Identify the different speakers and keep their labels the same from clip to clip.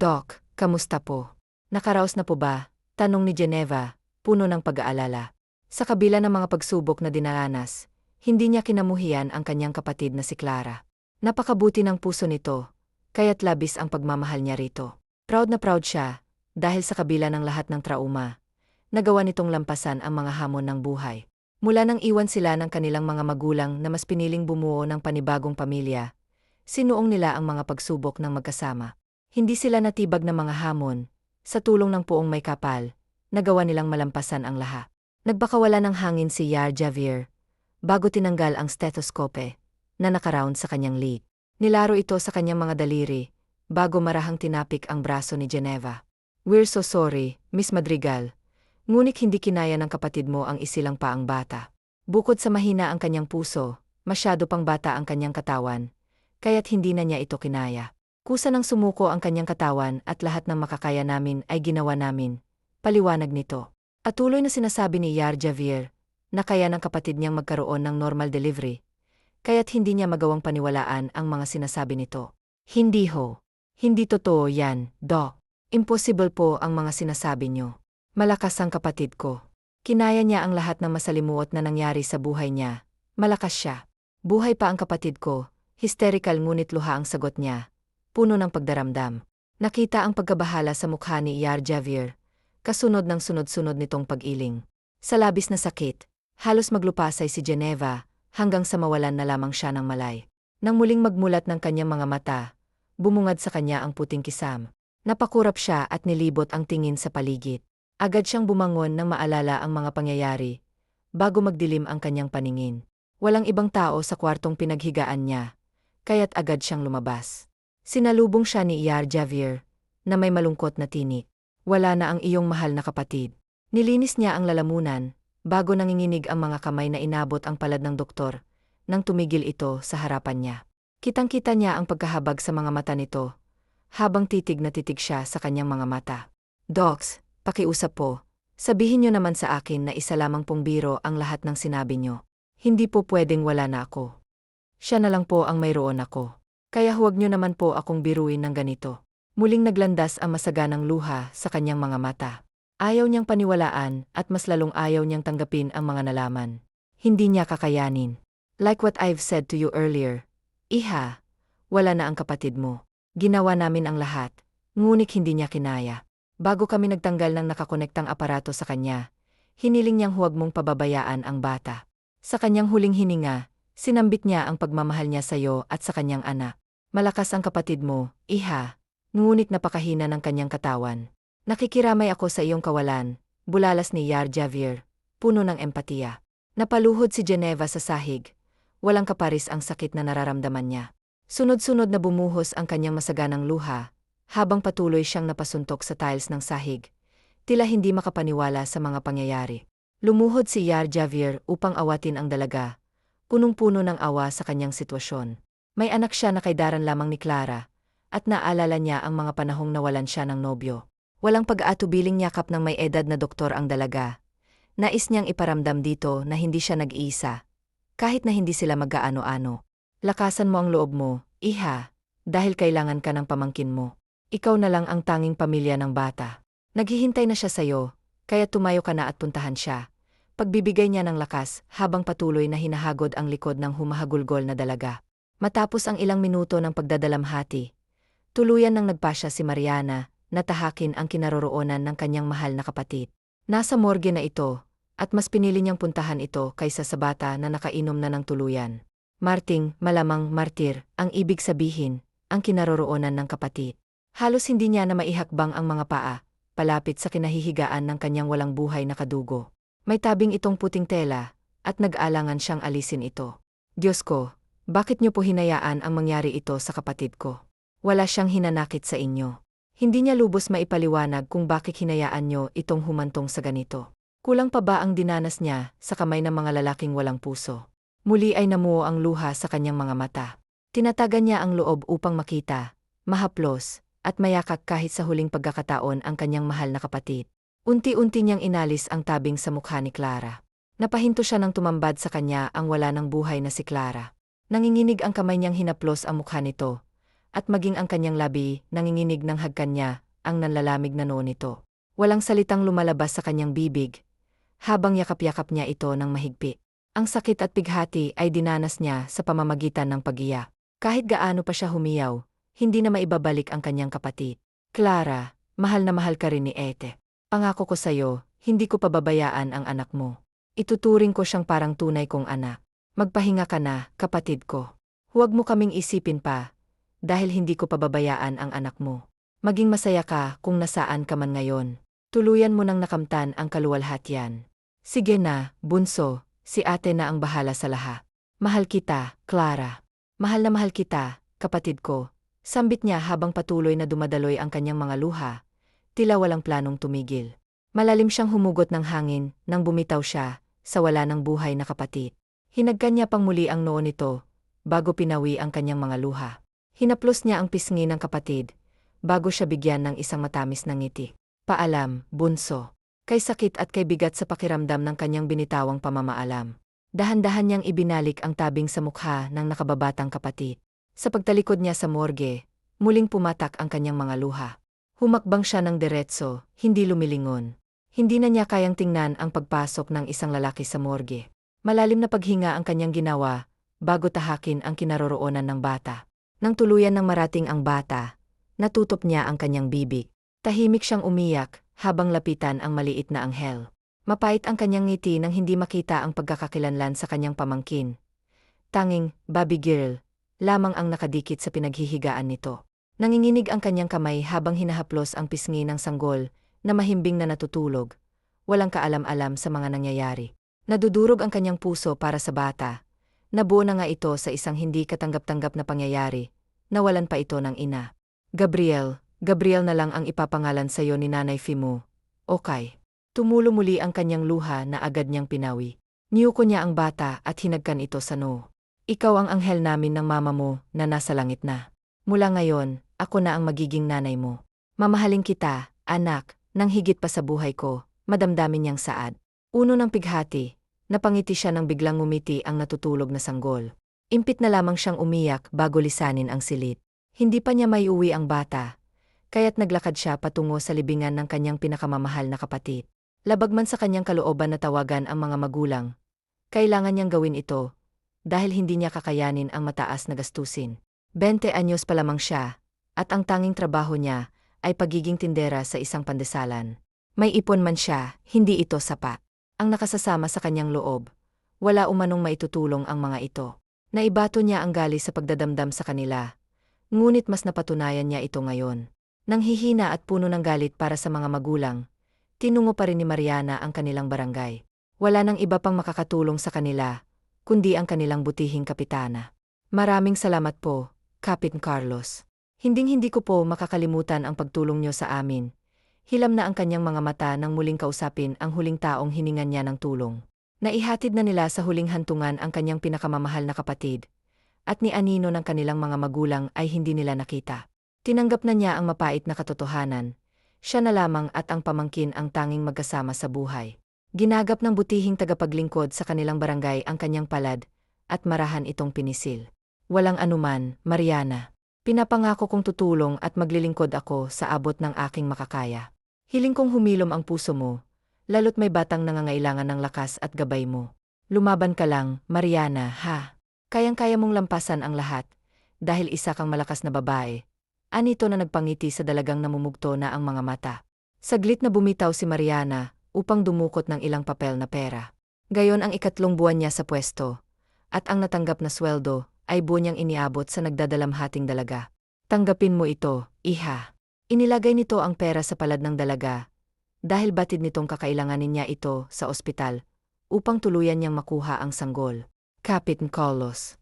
Speaker 1: Doc, kamusta po? Nakaraos na po ba? Tanong ni Geneva, puno ng pag-aalala. Sa kabila ng mga pagsubok na dinaranas, hindi niya kinamuhian ang kanyang kapatid na si Clara. Napakabuti ng puso nito, kaya't labis ang pagmamahal niya rito. Proud na proud siya, dahil sa kabila ng lahat ng trauma, nagawa nitong lampasan ang mga hamon ng buhay. Mula nang iwan sila ng kanilang mga magulang na mas piniling bumuo ng panibagong pamilya, sinuong nila ang mga pagsubok ng magkasama. Hindi sila natibag ng mga hamon, sa tulong ng puong may kapal, nagawa nilang malampasan ang lahat. Nagbakawala ng hangin si Yar Javier, bago tinanggal ang stethoscope na nakaround sa kanyang lead. Nilaro ito sa kanyang mga daliri, bago marahang tinapik ang braso ni Geneva. "We're so sorry, Miss Madrigal. Ngunit hindi kinaya ng kapatid mo ang isilang pa ang bata. Bukod sa mahina ang kanyang puso, masyado pang bata ang kanyang katawan, kaya't hindi na niya ito kinaya. Kusa nang sumuko ang kanyang katawan at lahat ng makakaya namin ay ginawa namin," paliwanag nito. At tuloy na sinasabi ni Yar Javier na kaya ng kapatid niyang magkaroon ng normal delivery, kaya't hindi niya magawang paniwalaan ang mga sinasabi nito. "Hindi ho. Hindi totoo yan, Doc. Impossible po ang mga sinasabi niyo. Malakas ang kapatid ko. Kinaya niya ang lahat ng masalimuot na nangyari sa buhay niya. Malakas siya. Buhay pa ang kapatid ko." Hysterical ngunit luha ang sagot niya, puno ng pagdaramdam. Nakita ang pagkabahala sa mukha ni Yar Javier, kasunod ng sunod-sunod nitong pag-iling. Sa labis na sakit, halos maglupasay si Geneva, hanggang sa mawalan na lamang siya ng malay. Nang muling magmulat ng kanyang mga mata, bumungad sa kanya ang puting kisam. Napakurap siya at nilibot ang tingin sa paligid. Agad siyang bumangon nang maalala ang mga pangyayari, bago magdilim ang kanyang paningin. Walang ibang tao sa kwartong pinaghigaan niya, kaya't agad siyang lumabas. Sinalubong siya ni Yar Javier, na may malungkot na tinik. "Wala na ang iyong mahal na kapatid." Nilinis niya ang lalamunan, bago nanginginig ang mga kamay na inabot ang palad ng doktor, nang tumigil ito sa harapan niya. Kitang-kita niya ang pagkahabag sa mga mata nito, habang titig na titig siya sa kanyang mga mata. "Docs, pakiusap po. Sabihin niyo naman sa akin na isa lamang pong biro ang lahat ng sinabi niyo. Hindi po pwedeng wala na ako. Siya na lang po ang mayroon ako. Kaya huwag niyo naman po akong biruin ng ganito." Muling naglandas ang masaganang luha sa kanyang mga mata. Ayaw niyang paniwalaan at mas lalong ayaw niyang tanggapin ang mga nalaman. Hindi niya kakayanin. "Like what I've said to you earlier, Iha, wala na ang kapatid mo. Ginawa namin ang lahat, ngunit hindi niya kinaya. Bago kami nagtanggal ng nakakonektang aparato sa kanya, hiniling niyang huwag mong pababayaan ang bata. Sa kanyang huling hininga, sinambit niya ang pagmamahal niya sa iyo at sa kanyang anak. Malakas ang kapatid mo, Iha, ngunit napakahina ng kanyang katawan. Nakikiramay ako sa iyong kawalan," bulalas ni Yar Javier, puno ng empatiya. Napaluhod si Geneva sa sahig. Walang kaparis ang sakit na nararamdaman niya. Sunod-sunod na bumuhos ang kanyang masaganang luha, habang patuloy siyang napasuntok sa tiles ng sahig. Tila hindi makapaniwala sa mga pangyayari. Lumuhod si Yar Javier upang awatin ang dalaga, punong-puno ng awa sa kanyang sitwasyon. May anak siya na kay daran lamang ni Clara, at naalala niya ang mga panahong nawalan siya ng nobyo. Walang pag-aatubiling yakap ng may edad na doktor ang dalaga. Nais niyang iparamdam dito na hindi siya nag-iisa, kahit na hindi sila mag-aano-ano. "Lakasan mo ang loob mo, Iha, dahil kailangan ka ng pamangkin mo. Ikaw na lang ang tanging pamilya ng bata. Naghihintay na siya sa'yo, kaya tumayo ka na at puntahan siya." Pagbibigay niya ng lakas habang patuloy na hinahagod ang likod ng humahagulgol na dalaga. Matapos ang ilang minuto ng pagdadalamhati, tuluyan nang nagpasya si Mariana na tahakin ang kinaroroonan ng kanyang mahal na kapatid. Nasa morgue na ito, at mas pinili niyang puntahan ito kaysa sa bata na nakainom na ng tuluyan. Marting, malamang martir, ang ibig sabihin, ang kinaroroonan ng kapatid. Halos hindi niya na maihakbang ang mga paa, palapit sa kinahihigaan ng kanyang walang buhay na kadugo. May tabing itong puting tela, at nag-alangan siyang alisin ito. "Diyos ko, bakit niyo po hinayaan ang mangyari ito sa kapatid ko? Wala siyang hinanakit sa inyo." Hindi niya lubos maipaliwanag kung bakit hinayaan niyo itong humantong sa ganito. Kulang pa ba ang dinanas niya sa kamay ng mga lalaking walang puso? Muli ay namuo ang luha sa kanyang mga mata. Tinatagan niya ang loob upang makita, mahaplos, at mayakap kahit sa huling pagkakataon ang kanyang mahal na kapatid. Unti-unti niyang inalis ang tabing sa mukha ni Clara. Napahinto siya nang tumambad sa kanya ang wala ng buhay na si Clara. Nanginginig ang kamay niyang hinaplos ang mukha nito, at maging ang kanyang labi, nanginginig ng hagkan niya, ang nanlalamig na noo nito. Walang salitang lumalabas sa kanyang bibig, habang yakap-yakap niya ito ng mahigpit. Ang sakit at pighati ay dinanas niya sa pamamagitan ng pag-iyak. Kahit gaano pa siya humiyaw, hindi na maibabalik ang kanyang kapatid. Clara, mahal na mahal ka rin ni Ete. Pangako ko sa'yo, hindi ko pababayaan ang anak mo. Ituturing ko siyang parang tunay kong anak. Magpahinga ka na, kapatid ko. Huwag mo kaming isipin pa, dahil hindi ko pababayaan ang anak mo. Maging masaya ka kung nasaan ka man ngayon. Tuluyan mo nang nakamtan ang kaluwalhatian. Sige na, bunso, si ate na ang bahala sa lahat. Mahal kita, Clara. Mahal na mahal kita, kapatid ko. Sambit niya habang patuloy na dumadaloy ang kanyang mga luha, tila walang planong tumigil. Malalim siyang humugot ng hangin nang bumitaw siya sa wala ng buhay na kapatid. Hinagkan niya pang muli ang noo nito, bago pinawi ang kanyang mga luha. Hinaplos niya ang pisngi ng kapatid, bago siya bigyan ng isang matamis na ngiti. Paalam, bunso. Kay sakit at kay bigat sa pakiramdam ng kanyang binitawang pamamaalam. Dahan-dahan niyang ibinalik ang tabing sa mukha ng nakababatang kapatid. Sa pagtalikod niya sa morgue, muling pumatak ang kanyang mga luha. Humakbang siya ng diretso, hindi lumilingon. Hindi na niya kayang tingnan ang pagpasok ng isang lalaki sa morgue. Malalim na paghinga ang kanyang ginawa, bago tahakin ang kinaroroonan ng bata. Nang tuluyan ng marating ang bata, natutop niya ang kanyang bibig. Tahimik siyang umiyak, habang lapitan ang maliit na anghel. Mapait ang kanyang ngiti nang hindi makita ang pagkakakilanlan sa kanyang pamangkin. Tanging, baby girl, lamang ang nakadikit sa pinaghihigaan nito. Nanginginig ang kanyang kamay habang hinahaplos ang pisngi ng sanggol, na mahimbing na natutulog. Walang kaalam-alam sa mga nangyayari. Nadudurog ang kanyang puso para sa bata. Nabuo na nga ito sa isang hindi katanggap-tanggap na pangyayari. Nawalan pa ito ng ina. Gabriel na lang ang ipapangalan sa iyo ni Nanay Fimu. Okay. Tumulo muli ang kanyang luha na agad niyang pinawi. Niyuko niya ang bata at hinagkan ito sa noo. Ikaw ang anghel namin ng mama mo na nasa langit na. Mula ngayon, ako na ang magiging nanay mo. Mamahalin kita, anak, nang higit pa sa buhay ko, madamdamin niyang saad. Uno ng pighati, napangiti siya nang biglang ngumiti ang natutulog na sanggol. Impit na lamang siyang umiyak bago lisanin ang silid. Hindi pa niya maiuwi ang bata, kaya't naglakad siya patungo sa libingan ng kanyang pinakamamahal na kapatid. Labag man sa kanyang kalooban na tawagan ang mga magulang, kailangan niyang gawin ito, dahil hindi niya kakayanin ang mataas na gastusin. 20 anyos pa lamang siya, at ang tanging trabaho niya ay pagiging tindera sa isang pandesalan. May ipon man siya, hindi ito sapat. Ang nakasasama sa kanyang loob, wala umanong maitutulong ang mga ito. Naibato niya ang gali sa pagdadamdam sa kanila, ngunit mas napatunayan niya ito ngayon. Nang hihina at puno ng galit para sa mga magulang, tinungo pa rin ni Mariana ang kanilang barangay. Wala nang iba pang makakatulong sa kanila, kundi ang kanilang butihing kapitana. Maraming salamat po, Captain Carlos. Hinding-hindi ko po makakalimutan ang pagtulong niyo sa amin. Hilam na ang kanyang mga mata nang muling kausapin ang huling taong hiningan niya ng tulong. Naihatid na nila sa huling hantungan ang kanyang pinakamamahal na kapatid, at ni anino ng kanilang mga magulang ay hindi nila nakita. Tinanggap na niya ang mapait na katotohanan. Siya na lamang at ang pamangkin ang tanging magkasama sa buhay. Ginagap ng butihing tagapaglingkod sa kanilang barangay ang kanyang palad, at marahan itong pinisil. Walang anuman, Mariana. Pinapangako kong tutulong at maglilingkod ako sa abot ng aking makakaya. Hiling kong humilom ang puso mo, lalo't may batang nangangailangan ng lakas at gabay mo. Lumaban ka lang, Mariana, ha? Kayang-kaya mong lampasan ang lahat, dahil isa kang malakas na babae. Anito na nagpangiti sa dalagang namumugto na ang mga mata. Saglit na bumitaw si Mariana upang dumukot ng ilang papel na pera. Gayon ang 3 buwan niya sa pwesto, at ang natanggap na sweldo ay buo niyang iniabot sa nagdadalamhating dalaga. Tanggapin mo ito, iha. Inilagay nito ang pera sa palad ng dalaga, dahil batid nitong kakailanganin niya ito sa ospital, upang tuluyan niyang makuha ang sanggol. Captain Carlos.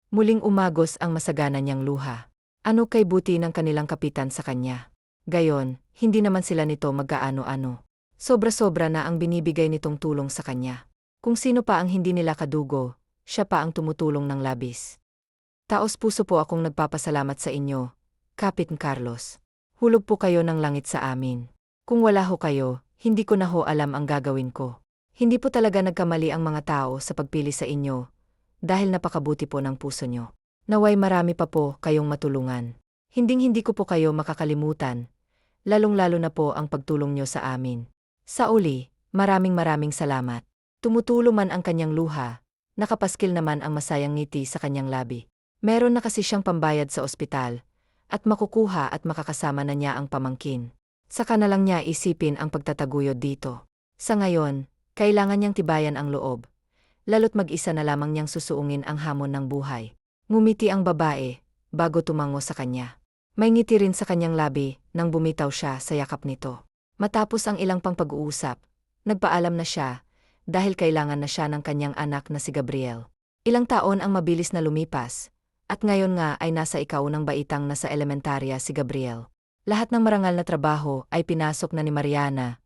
Speaker 1: Muling umagos ang masagana niyang luha. Ano kay buti ng kanilang kapitan sa kanya? Gayon, hindi naman sila nito magkaano-ano. Sobra-sobra na ang binibigay nitong tulong sa kanya. Kung sino pa ang hindi nila kadugo, siya pa ang tumutulong ng labis. Taos-puso po akong nagpapasalamat sa inyo, Captain Carlos. Hulog po kayo ng langit sa amin. Kung wala ho kayo, hindi ko na ho alam ang gagawin ko. Hindi po talaga nagkamali ang mga tao sa pagpili sa inyo, dahil napakabuti po ng puso nyo. Naway marami pa po kayong matulungan. Hinding-hindi ko po kayo makakalimutan, lalong-lalo na po ang pagtulong nyo sa amin. Sa uli, maraming salamat. Tumutulo man ang kanyang luha, nakapaskil naman ang masayang ngiti sa kanyang labi. Meron na kasi siyang pambayad sa ospital, at makukuha at makakasama na niya ang pamangkin. Saka na lang niya isipin ang pagtataguyod dito. Sa ngayon, kailangan niyang tibayan ang loob, lalo't mag-isa na lamang niyang susuungin ang hamon ng buhay. Ngumiti ang babae, bago tumango sa kanya. May ngiti rin sa kanyang labi nang bumitaw siya sa yakap nito. Matapos ang ilang pang pag-uusap, nagpaalam na siya dahil kailangan na siya ng kanyang anak na si Gabriel. Ilang taon ang mabilis na lumipas, at ngayon nga ay nasa ikaunang baitang na sa elementarya si Gabriel. Lahat ng marangal na trabaho ay pinasok na ni Mariana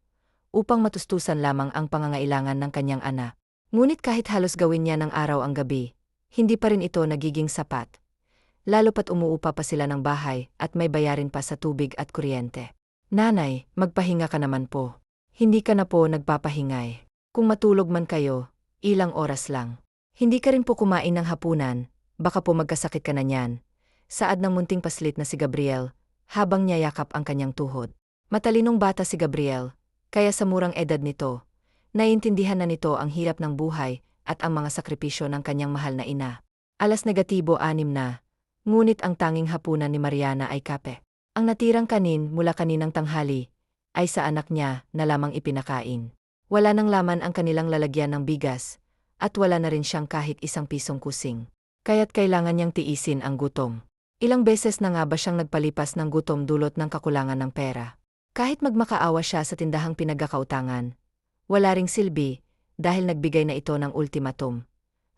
Speaker 1: upang matustusan lamang ang pangangailangan ng kanyang anak. Ngunit kahit halos gawin niya ng araw ang gabi, hindi pa rin ito nagiging sapat. Lalo pat umuupa pa sila ng bahay at may bayarin pa sa tubig at kuryente. Nanay, magpahinga ka naman po. Hindi ka na po nagpapahingay. Kung matulog man kayo, ilang oras lang. Hindi ka rin po kumain ng hapunan, baka po magkasakit ka na niyan. Saad ng munting paslit na si Gabriel, habang niyayakap ang kanyang tuhod. Matalinong bata si Gabriel, kaya sa murang edad nito, naiintindihan na nito ang hirap ng buhay at ang mga sakripisyo ng kanyang mahal na ina. 6:06 na. Ngunit ang tanging hapunan ni Mariana ay kape. Ang natirang kanin mula kaninang tanghali ay sa anak niya na lamang ipinakain. Wala nang laman ang kanilang lalagyan ng bigas at wala na rin siyang kahit isang pisong kusing. Kaya't kailangan niyang tiisin ang gutom. Ilang beses na nga ba siyang nagpalipas ng gutom dulot ng kakulangan ng pera. Kahit magmakaawa siya sa tindahang pinagkakautangan, wala ring silbi dahil nagbigay na ito ng ultimatum.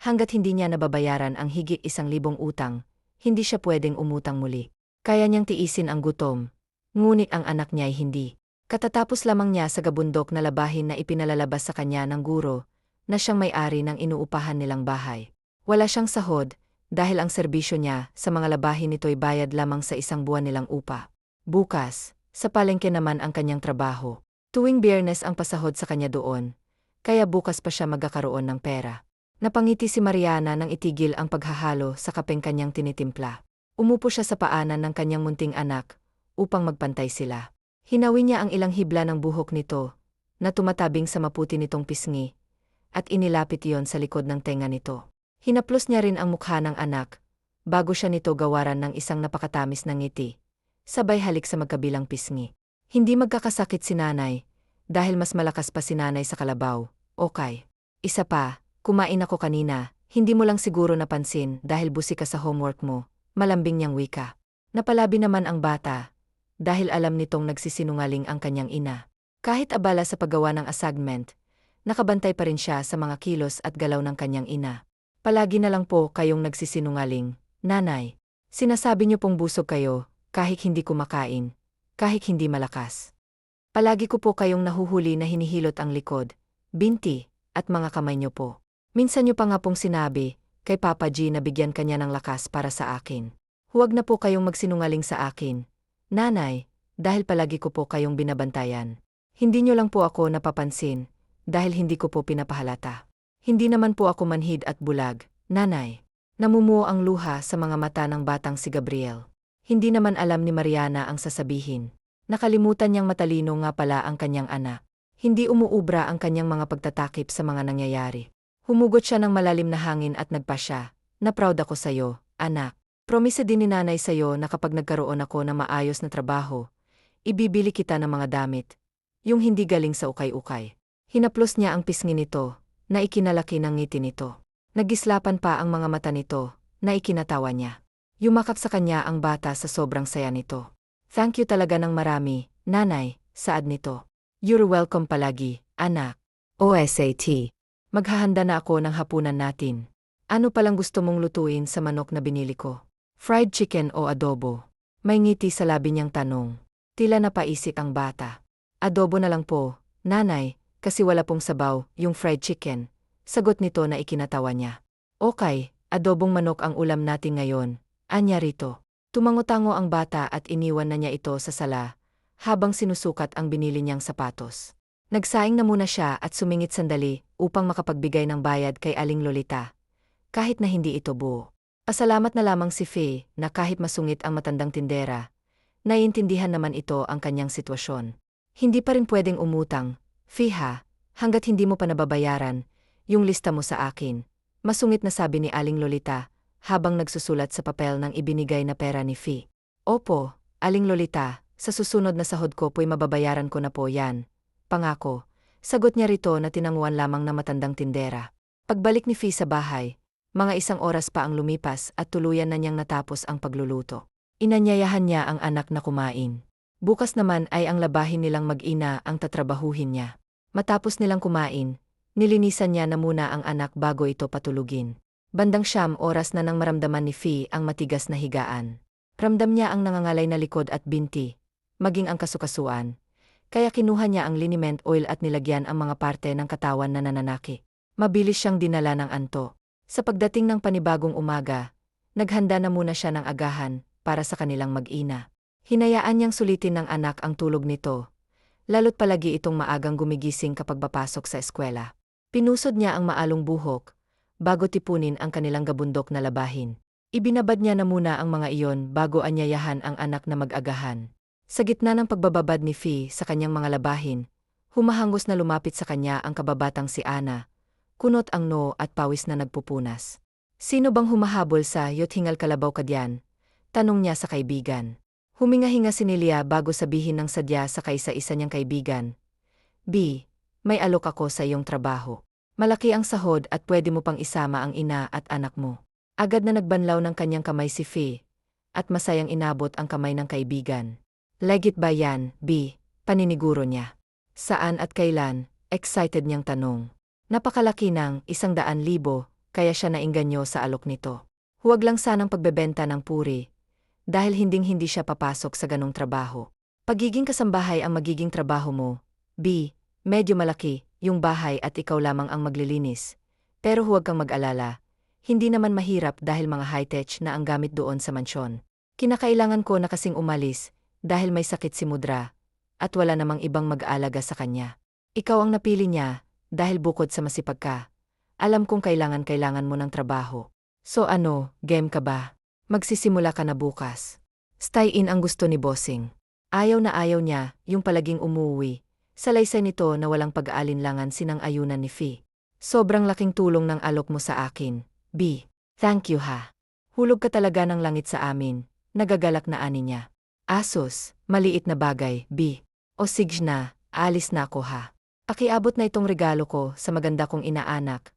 Speaker 1: Hanggat hindi niya nababayaran ang higit 1,000 utang, hindi siya pwedeng umutang muli. Kaya niyang tiisin ang gutom, ngunit ang anak niya ay hindi. Katatapos lamang niya sa gabundok na labahin na ipinalalabas sa kanya ng guro, na siyang may-ari ng inuupahan nilang bahay. Wala siyang sahod, dahil ang serbisyo niya sa mga labahin nito'y bayad lamang sa 1 buwan nilang upa. Bukas, sa palengke naman ang kanyang trabaho. Tuwing Biyernes ang pasahod sa kanya doon, kaya bukas pa siya magkakaroon ng pera. Napangiti si Mariana nang itigil ang paghahalo sa kapeng kanyang tinitimpla. Umupo siya sa paanan ng kanyang munting anak upang magpantay sila. Hinawi niya ang ilang hibla ng buhok nito na tumatabing sa maputi nitong pisngi at inilapit iyon sa likod ng tenga nito. Hinaplos niya rin ang mukha ng anak bago siya nito gawaran ng isang napakatamis na ngiti, sabay halik sa magkabilang pisngi. Hindi magkakasakit si nanay dahil mas malakas pa si nanay sa kalabaw. Okay. Isa pa. Kumain ako kanina, hindi mo lang siguro napansin dahil busi ka sa homework mo, malambing niyang wika. Napalabi naman ang bata, dahil alam nitong nagsisinungaling ang kanyang ina. Kahit abala sa paggawa ng assignment, nakabantay pa rin siya sa mga kilos at galaw ng kanyang ina. Palagi na lang po kayong nagsisinungaling, nanay. Sinasabi niyo pong busog kayo, kahit hindi kumakain, kahit hindi malakas. Palagi ko po kayong nahuhuli na hinihilot ang likod, binti, at mga kamay niyo po. Minsan niyo pa nga pong sinabi, kay Papa G na bigyan kanya ng lakas para sa akin. Huwag na po kayong magsinungaling sa akin, nanay, dahil palagi ko po kayong binabantayan. Hindi niyo lang po ako napapansin, dahil hindi ko po pinapahalata. Hindi naman po ako manhid at bulag, nanay. Namumuo ang luha sa mga mata ng batang si Gabriel. Hindi naman alam ni Mariana ang sasabihin. Nakalimutan niyang matalino nga pala ang kanyang anak. Hindi umuubra ang kanyang mga pagtatakip sa mga nangyayari. Humugot siya ng malalim na hangin at nagpasya, na proud ako sa'yo, anak. Promise din ni nanay sa'yo na kapag nagkaroon ako ng maayos na trabaho, ibibili kita ng mga damit, yung hindi galing sa ukay-ukay. Hinaplos niya ang pisngi nito, na ikinalaki ng ngiti nito. Nagislapan pa ang mga mata nito, na ikinatawa niya. Yumakap sa kanya ang bata sa sobrang saya nito. Thank you talaga ng marami, nanay, saad nito. You're welcome palagi, anak. OSAT. Maghahanda na ako ng hapunan natin. Ano palang gusto mong lutuin sa manok na binili ko? Fried chicken o adobo? May ngiti sa labi niyang tanong. Tila napaisip ang bata. Adobo na lang po, nanay, kasi wala pong sabaw, yung fried chicken. Sagot nito na ikinatawa niya. Okay, adobong manok ang ulam natin ngayon, anya rito. Tumango-tango ang bata at iniwan na niya ito sa sala, habang sinusukat ang binili niyang sapatos. Nagsaing na muna siya at sumingit sandali upang makapagbigay ng bayad kay Aling Lolita. Kahit na hindi ito buo. Pasalamat na lamang si Faye na kahit masungit ang matandang tindera, naiintindihan naman ito ang kanyang sitwasyon. Hindi pa rin pwedeng umutang, Faye ha, hanggat hindi mo pa nababayaran, yung lista mo sa akin. Masungit na sabi ni Aling Lolita, habang nagsusulat sa papel ng ibinigay na pera ni Faye. Opo, Aling Lolita, sa susunod na sahod ko po'y mababayaran ko na po yan. Pangako, sagot niya rito na tinanguan lamang na matandang tindera. Pagbalik ni Faye sa bahay, mga 1 oras pa ang lumipas at tuluyan na niyang natapos ang pagluluto. Inanyayahan niya ang anak na kumain. Bukas naman ay ang labahin nilang mag-ina ang tatrabahuhin niya. Matapos nilang kumain, nilinisan niya na muna ang anak bago ito patulugin. Bandang 9 oras na nang maramdaman ni Faye ang matigas na higaan. Ramdam niya ang nangangalay na likod at binti, maging ang kasukasuan. Kaya kinuha niya ang liniment oil at nilagyan ang mga parte ng katawan na nananaki. Mabilis siyang dinala ng anto. Sa pagdating ng panibagong umaga, naghanda na muna siya ng agahan para sa kanilang mag-ina. Hinayaan niyang sulitin ng anak ang tulog nito, lalo't palagi itong maagang gumigising kapag papasok sa eskwela. Pinusod niya ang maalong buhok, bago tipunin ang kanilang gabundok na labahin. Ibinabad niya na muna ang mga iyon bago anyayahan ang anak na mag-agahan. Sa gitna ng pagbababad ni Faye sa kanyang mga labahin, humahangos na lumapit sa kanya ang kababatang si Ana. Kunot ang noo at pawis na nagpupunas. Sino bang humahabol sa yo't hingal kalabaw ka diyan? Tanong niya sa kaibigan. Huminga-hinga si Nelia bago sabihin ng sadya sa kaisa-isa niyang kaibigan. B, may alok ako sa iyong trabaho. Malaki ang sahod at pwede mo pang isama ang ina at anak mo. Agad na nagbanlaw ng kanyang kamay si Faye, at masayang inabot ang kamay ng kaibigan. Legit ba yan, B? Paniniguro niya. Saan at kailan? Excited niyang tanong. Napakalaki ng 100,000, kaya siya naingganyo sa alok nito. Huwag lang sanang pagbebenta ng puri, dahil hinding-hindi siya papasok sa ganong trabaho. Pagiging kasambahay ang magiging trabaho mo. B, medyo malaki, yung bahay at ikaw lamang ang maglilinis. Pero huwag kang mag-alala, hindi naman mahirap dahil mga high-tech na ang gamit doon sa mansyon. Kinakailangan ko na kasing umalis, dahil may sakit si Mudra, at wala namang ibang mag-aalaga sa kanya. Ikaw ang napili niya, dahil bukod sa masipag ka, alam kong kailangan mo ng trabaho. So ano, game ka ba? Magsisimula ka na bukas. Stay-in ang gusto ni Bossing. Ayaw na ayaw niya, yung palaging umuwi. Salaysay nito na walang pag-aalinlangan sinang-ayunan ni Faye. Sobrang laking tulong ng alok mo sa akin, B. Thank you ha. Hulog ka talaga ng langit sa amin, nagagalak na ani niya. Asos, maliit na bagay, B. O sige na, alis na ako ha. Pakiabot na itong regalo ko sa maganda kong inaanak,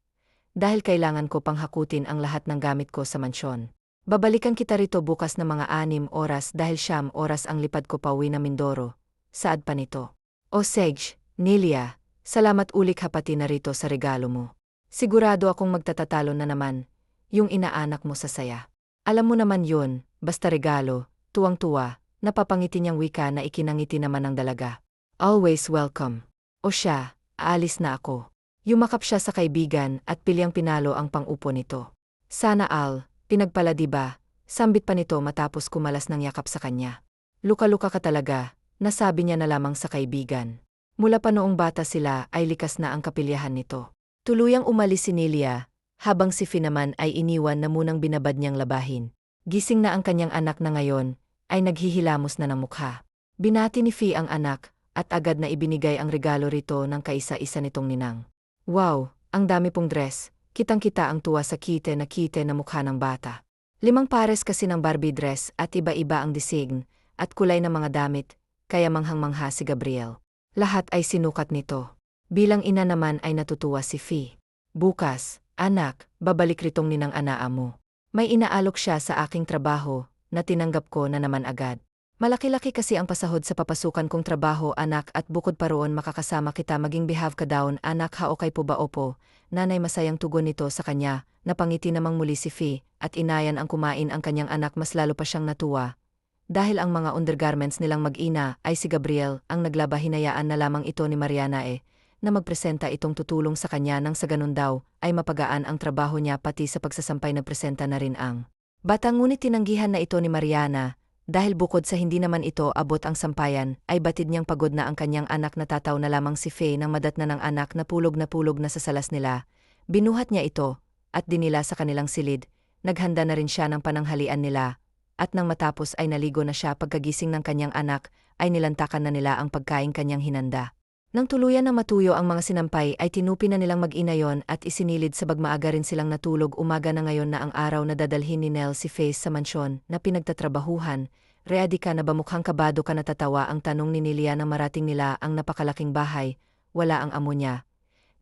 Speaker 1: dahil kailangan ko pang hakutin ang lahat ng gamit ko sa mansyon. Babalikan kita rito bukas na mga 6 oras dahil 9 oras ang lipad ko pauwi na Mindoro. Saad pa nito. O Sej, Nelia, salamat ulit hapati na rito sa regalo mo. Sigurado akong magtatatalo na naman, yung inaanak mo sa saya. Alam mo naman yun, basta regalo, tuwang-tuwa, napapangiti niyang wika na ikinangiti naman ng dalaga. Always welcome. O siya, aalis na ako. Yumakap siya sa kaibigan at pilyang pinalo ang pang-upo nito. Sana all, pinagpala diba, sambit pa nito matapos kumalas ng yakap sa kanya. Luka-luka ka talaga, nasabi niya na lamang sa kaibigan. Mula pa noong bata sila ay likas na ang kapilyahan nito. Tuluyang umalis si Nelia, habang si Faye naman ay iniwan na munang binabad niyang labahin. Gising na ang kanyang anak na ngayon, ay naghihilamos na ng mukha. Binati ni Faye ang anak, at agad na ibinigay ang regalo rito ng kaisa-isa nitong ninang. Wow, ang dami pong dress, kitang-kita ang tuwa sa kite na mukha ng bata. 5 pares kasi ng Barbie dress at iba-iba ang design at kulay ng mga damit, kaya manghang-mangha si Gabriel. Lahat ay sinukat nito. Bilang ina naman ay natutuwa si Faye. Bukas, anak, babalik ritong ninang anaa mo. May inaalok siya sa aking trabaho, na tinanggap ko na naman agad. Malaki-laki kasi ang pasahod sa papasukan kong trabaho anak at bukod pa roon makakasama kita maging behave ka down anak ha okay po ba opo. Nanay masayang tugon nito sa kanya, napangiti namang muli si Faye at inayan ang kumain ang kanyang anak mas lalo pa siyang natuwa. Dahil ang mga undergarments nilang mag-ina ay si Gabriel ang naglaba hinayaan na lamang ito ni Mariana na magpresenta itong tutulong sa kanya nang sa ganun daw ay mapagaan ang trabaho niya pati sa pagsasampay na presenta na rin ang bata ngunit tinanggihan na ito ni Mariana. Dahil bukod sa hindi naman ito abot ang sampayan, ay batid niyang pagod na ang kanyang anak na tataw na lamang si Faye nang madatna ng anak na pulog na sa salas nila. Binuhat niya ito, at dinila sa kanilang silid, naghanda na rin siya ng pananghalian nila, at nang matapos ay naligo na siya pagkagising ng kanyang anak, ay nilantakan na nila ang pagkain kanyang hinanda. Nang tuluyan na matuyo ang mga sinampay ay tinupi na nilang mag-ina yon at isinilid sa bagmaaga rin silang natulog. Umaga na ngayon na ang araw na dadalhin ni Nell si Faith sa mansyon na pinagtatrabahuhan. Ready ka na ba? Mukhang kabado ka natatawa ang tanong ni Nelia nang marating nila ang napakalaking bahay. Wala ang amo niya.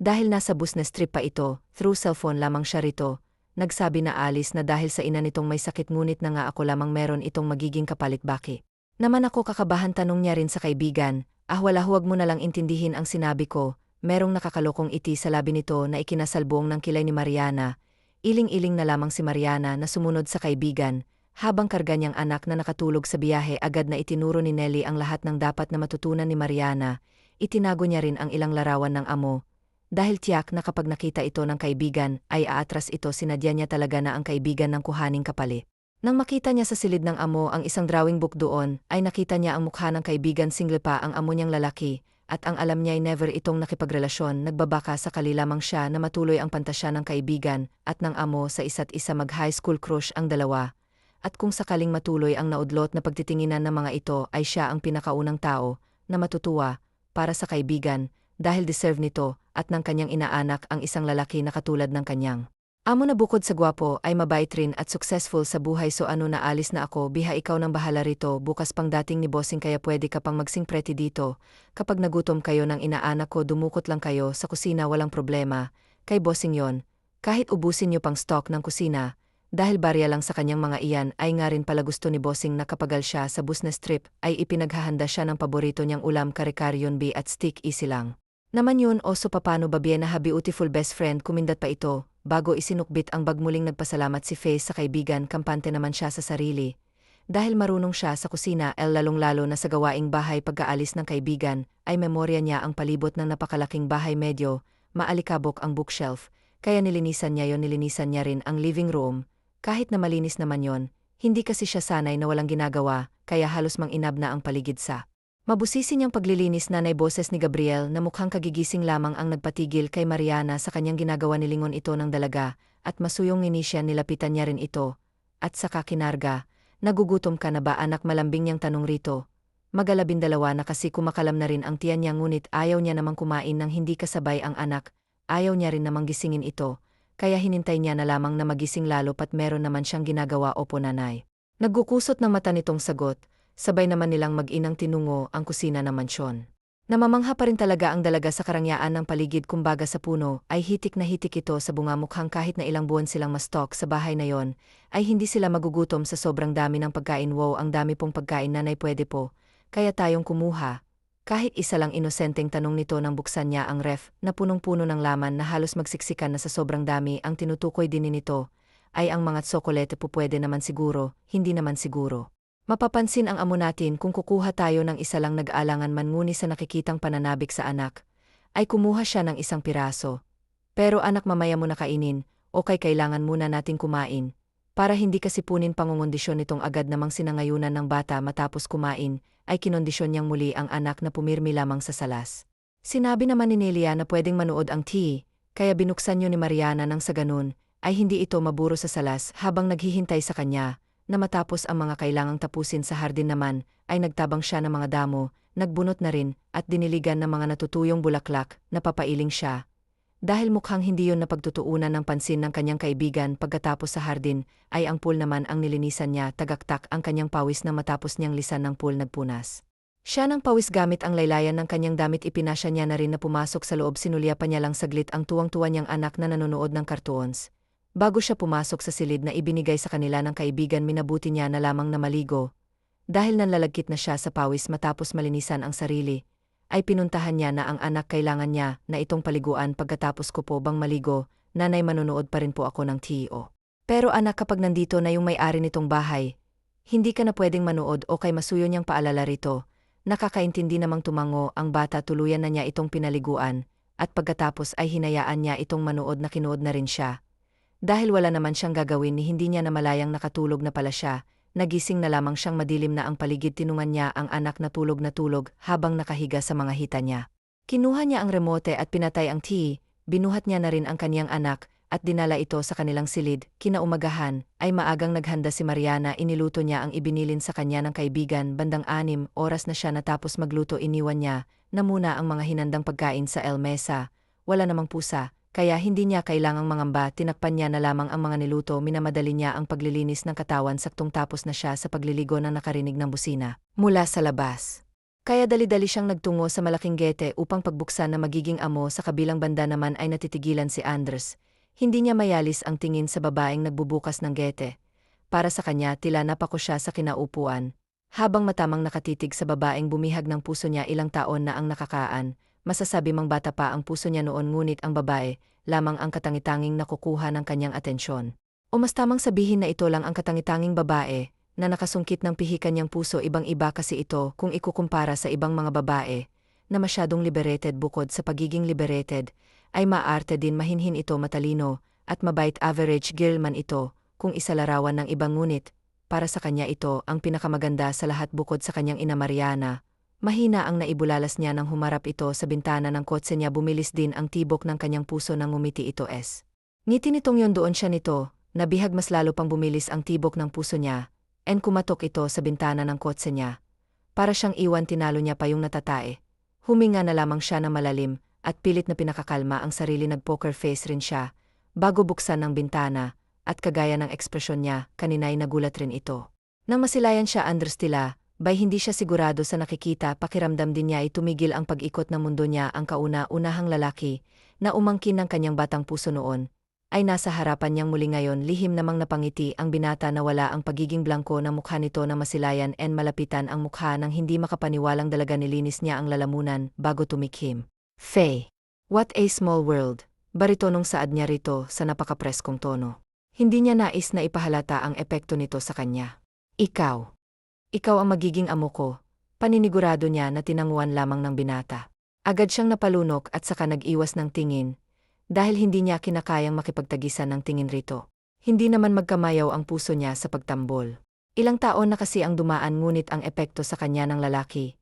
Speaker 1: Dahil nasa business trip pa ito, through cellphone lamang siya rito. Nagsabi na Alice na dahil sa ina nitong may sakit ngunit na nga ako lamang meron itong magiging kapalit. Baki naman ako kakabahan? Tanong niya rin sa kaibigan. Wala, huwag mo na lang intindihin ang sinabi ko. Merong nakakalokong iti sa labi nito na ikinasalbong ng kilay ni Mariana. Iling-iling na lamang si Mariana na sumunod sa kaibigan. Habang karga niyang anak na nakatulog sa biyahe, agad na itinuro ni Nelly ang lahat ng dapat na matutunan ni Mariana. Itinago niya rin ang ilang larawan ng amo. Dahil tiyak na kapag nakita ito ng kaibigan, ay aatras ito. Sinadya niya talaga na ang kaibigan ng kuhaning kapalit. Nang makita niya sa silid ng amo ang isang drawing book doon, ay nakita niya ang mukha ng kaibigan. Single pa ang amo niyang lalaki, at ang alam niya ay never itong nakipagrelasyon. Nagbabaka sakali lamang siya na matuloy ang pantasya ng kaibigan at ng amo sa isa't isa. Mag-high school crush ang dalawa. At kung sakaling matuloy ang naudlot na pagtitinginan ng mga ito, ay siya ang pinakaunang tao na matutuwa para sa kaibigan dahil deserve nito at ng kanyang inaanak ang isang lalaki na katulad ng kanyang amo na bukod sa gwapo ay mabait rin at successful sa buhay. So ano, na alis na ako. Biha, ikaw nang bahala rito. Bukas pang dating ni bossing kaya pwede ka pang magsing pretty dito. Kapag nagutom kayo ng inaanak ko, dumukot lang kayo sa kusina, walang problema. Kay bossing yon. Kahit ubusin niyo pang stock ng kusina. Dahil barya lang sa kanyang mga iyan ay nga rin pala gusto ni bossing na kapagal siya sa business trip ay ipinaghahanda siya ng paborito niyang ulam, kare-karyon B at stick. Easy lang naman yun. O so papano ba bien na beautiful best friend? Kumindat pa ito. Bago isinukbit ang bag, muling nagpasalamat si Faith sa kaibigan. Kampante naman siya sa sarili. Dahil marunong siya sa kusina, lalong-lalo na sa gawaing bahay. Pagkaalis ng kaibigan, ay memorya niya ang palibot ng napakalaking bahay. Medyo maalikabok ang bookshelf, kaya nilinisan niya yon. Nilinisan niya rin ang living room. Kahit na malinis naman yon, hindi kasi siya sanay na walang ginagawa, kaya halos mang-inab na ang paligid sa mabusisi niyang paglilinis. Nanay, boses ni Gabriel na mukhang kagigising lamang ang nagpatigil kay Mariana sa kanyang ginagawa. Nilingon ito ng dalaga at masuyong ngini siya. Nilapitan niya rin ito at saka kinarga. Nagugutom ka na ba, anak? Malambing niyang tanong rito. Mag-12 na kasi kumakalam na rin ang tiyan niya, ngunit ayaw niya namang kumain ng hindi kasabay ang anak. Ayaw niya rin namang gisingin ito, kaya hinintay niya na lamang na magising lalo pat meron naman siyang ginagawa. Opo, nanay. Nagkukusot ng mata nitong sagot. Sabay naman nilang mag-inang tinungo ang kusina ng mansyon. Namamangha pa rin talaga ang dalaga sa karangyaan ng paligid. Kumbaga sa puno ay hitik na hitik ito sa bunga. Mukhang kahit na ilang buwan silang mastok sa bahay na yon, ay hindi sila magugutom sa sobrang dami ng pagkain. Wow, ang dami pong pagkain, nanay, pwede po kaya tayong kumuha? Kahit isa lang? Inosenteng tanong nito nang buksan niya ang ref na punong-puno ng laman na halos magsiksikan na sa sobrang dami. Ang tinutukoy din nito ay ang mga tsokolete. Po pwede naman siguro, hindi naman siguro mapapansin ang amo natin kung kukuha tayo ng isa lang. Nag-aalangan man, ngunit sa nakikitang pananabik sa anak, ay kumuha siya ng isang piraso. Pero anak, mamaya mo na kainin, o kailangan muna nating kumain. Para hindi kasi punin pangungondisyon nitong agad namang sinangayunan ng bata. Matapos kumain, ay kinondisyon niyang muli ang anak na pumirmi lamang sa salas. Sinabi naman ni Nelia na pwedeng manood ang TV, kaya binuksan niyo ni Mariana nang sa ganun, ay hindi ito maburo sa salas habang naghihintay sa kanya. Na matapos ang mga kailangang tapusin sa hardin naman, ay nagtabang siya ng mga damo, nagbunot na rin, at diniligan ng mga natutuyong bulaklak. Napapailing siya. Dahil mukhang hindi yun napagtutuunan ng pansin ng kanyang kaibigan. Pagkatapos sa hardin, ay ang pool naman ang nilinisan niya. Tagaktak ang kanyang pawis na matapos niyang lisan ng pool. Nagpunas siya ng pawis gamit ang laylayan ng kanyang damit. Ipinasya niya na rin na pumasok sa loob. Sinulya pa niya lang saglit ang tuwang-tuwa niyang anak na nanonood ng cartoons. Bago siya pumasok sa silid na ibinigay sa kanila ng kaibigan, minabuti niya na lamang na maligo. Dahil nanlalagkit na siya sa pawis matapos malinisan ang sarili, ay pinuntahan niya na ang anak. Kailangan niya na itong paliguan. Pagkatapos ko po bang maligo, nanay, manonood pa rin po ako ng TO. Pero anak, kapag nandito na yung may-ari nitong bahay, hindi ka na pwedeng manood. O kay masuyo niyang paalala rito. Nakakaintindi namang tumango ang bata. Tuluyan na niya itong pinaliguan, at pagkatapos ay hinayaan niya itong manood. Na kinuod na rin siya. Dahil wala naman siyang gagawin, ni hindi niya namalayang nakatulog na pala siya. Nagising na lamang siyang madilim na ang paligid. Tinungan niya ang anak na tulog habang nakahiga sa mga hita niya. Kinuha niya ang remote at pinatay ang TV. Binuhat niya na rin ang kaniyang anak at dinala ito sa kanilang silid. Kinaumagahan, ay maagang naghanda si Mariana. Iniluto niya ang ibinilin sa kanya ng kaibigan. Bandang 6 oras na siya natapos magluto. Iniwan niya na muna ang mga hinandang pagkain sa mesa. Wala namang pusa, kaya hindi niya kailangang mangamba. Tinakpan niya na lamang ang mga niluto. Minamadali niya ang paglilinis ng katawan. Saktong tapos na siya sa pagliligo nang nakarinig ng busina mula sa labas. Kaya dali-dali siyang nagtungo sa malaking gete upang pagbuksan na magiging amo. Sa kabilang banda naman ay natitigilan si Anders. Hindi niya mayalis ang tingin sa babaeng nagbubukas ng gete. Para sa kanya tila napako siya sa kinaupuan. Habang matamang nakatitig sa babaeng bumihag ng puso niya. Ilang taon na ang nakakaan. Masasabi mang bata pa ang puso niya noon, ngunit ang babae lamang ang katangitanging nakukuha ng kanyang atensyon. O mas tamang sabihin na ito lang ang katangitanging babae na nakasungkit ng pihikan niyang puso. Ibang-iba kasi ito kung ikukumpara sa ibang mga babae na masyadong liberated. Bukod sa pagiging liberated, ay maarte din. Mahinhin ito, matalino, at mabait. Average girl man ito kung isalarawan ng ibang, ngunit para sa kanya ito ang pinakamaganda sa lahat. Bukod sa kanyang ina Mariana, mahina ang naibulalas niya nang humarap ito sa bintana ng kotse niya. Bumilis din ang tibok ng kanyang puso nang ngumiti ito. Ngiti nitong yon doon siya nito. Nabihag mas lalo pang bumilis ang tibok ng puso niya. Kumatok ito sa bintana ng kotse niya. Para siyang iwan, tinalo niya pa yung natatae. Huminga na lamang siya na malalim at pilit na pinakakalma ang sarili. Nag-poker face rin siya bago buksan ng bintana at kagaya ng ekspresyon niya, kanina'y nagulat rin ito. Nang masilayan siya, Anders, tila bay hindi siya sigurado sa nakikita. Pakiramdam din niya ay tumigil ang pag-ikot ng mundo niya. Ang kauna-unahang lalaki na umangkin ng kanyang batang puso noon ay nasa harapan niyang muli ngayon. Lihim namang napangiti ang binata na wala ang pagiging blangko ng mukha nito. Na masilayan malapitan ang mukha ng hindi makapaniwalang dalaga. Nilinis niya ang lalamunan bago tumikhim. Faye, what a small world, baritonong saad niya rito sa napakapreskong tono. Hindi niya nais na ipahalata ang epekto nito sa kanya. Ikaw ang magiging amo ko, paninigurado niya na tinanguan lamang ng binata. Agad siyang napalunok at saka nag-iwas ng tingin, dahil hindi niya kinakayang makipagtagisan ng tingin rito. Hindi naman magkamayaw ang puso niya sa pagtambol. Ilang taon na kasi ang dumaan, ngunit ang epekto sa kanya ng lalaki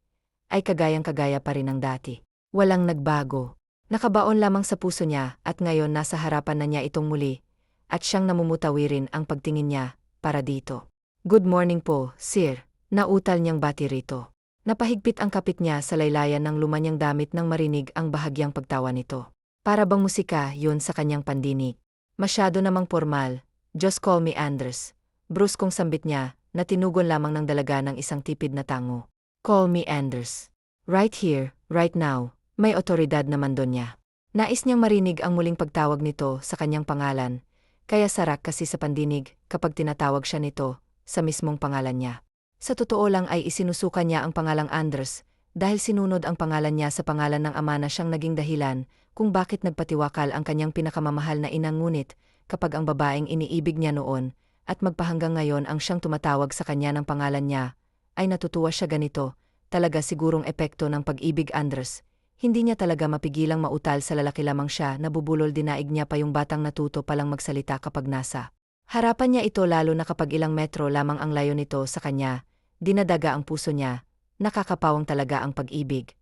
Speaker 1: ay kagayang-kagaya pa rin ng dati. Walang nagbago. Nakabaon lamang sa puso niya at ngayon nasa harapan na niya itong muli at siyang namumutawirin ang pagtingin niya para dito. Good morning po, sir. Nautal niyang bati rito. Napahigpit ang kapit niya sa laylayan ng lumanyang damit nang marinig ang bahagyang pagtawa nito. Para bang musika yun sa kanyang pandinig. Masyado namang formal. Just call me Anders. Bruskong sambit niya na tinugon lamang ng dalaga ng isang tipid na tango. Call me Anders. Right here, right now. May otoridad naman doon niya. Nais niyang marinig ang muling pagtawag nito sa kanyang pangalan. Kaya sarak kasi sa pandinig kapag tinatawag siya nito sa mismong pangalan niya. Sa totoo lang ay isinusuka niya ang pangalang Anders dahil sinunod ang pangalan niya sa pangalan ng ama na siyang naging dahilan kung bakit nagpatiwakal ang kanyang pinakamamahal na ina. Ngunit kapag ang babaeng iniibig niya noon at magpahanggang ngayon ang siyang tumatawag sa kanya ng pangalan niya, ay natutuwa siya. Ganito talaga sigurong epekto ng pag-ibig, Anders. Hindi niya talaga mapigilang mautal sa lalaki lamang siya. Nabubulol, dinaig niya pa yung batang natuto palang magsalita kapag nasa harapan niya ito, lalo na kapag ilang metro lamang ang layo nito sa kanya. Dinadaga ang puso niya. Nakakapawang talaga ang pag-ibig.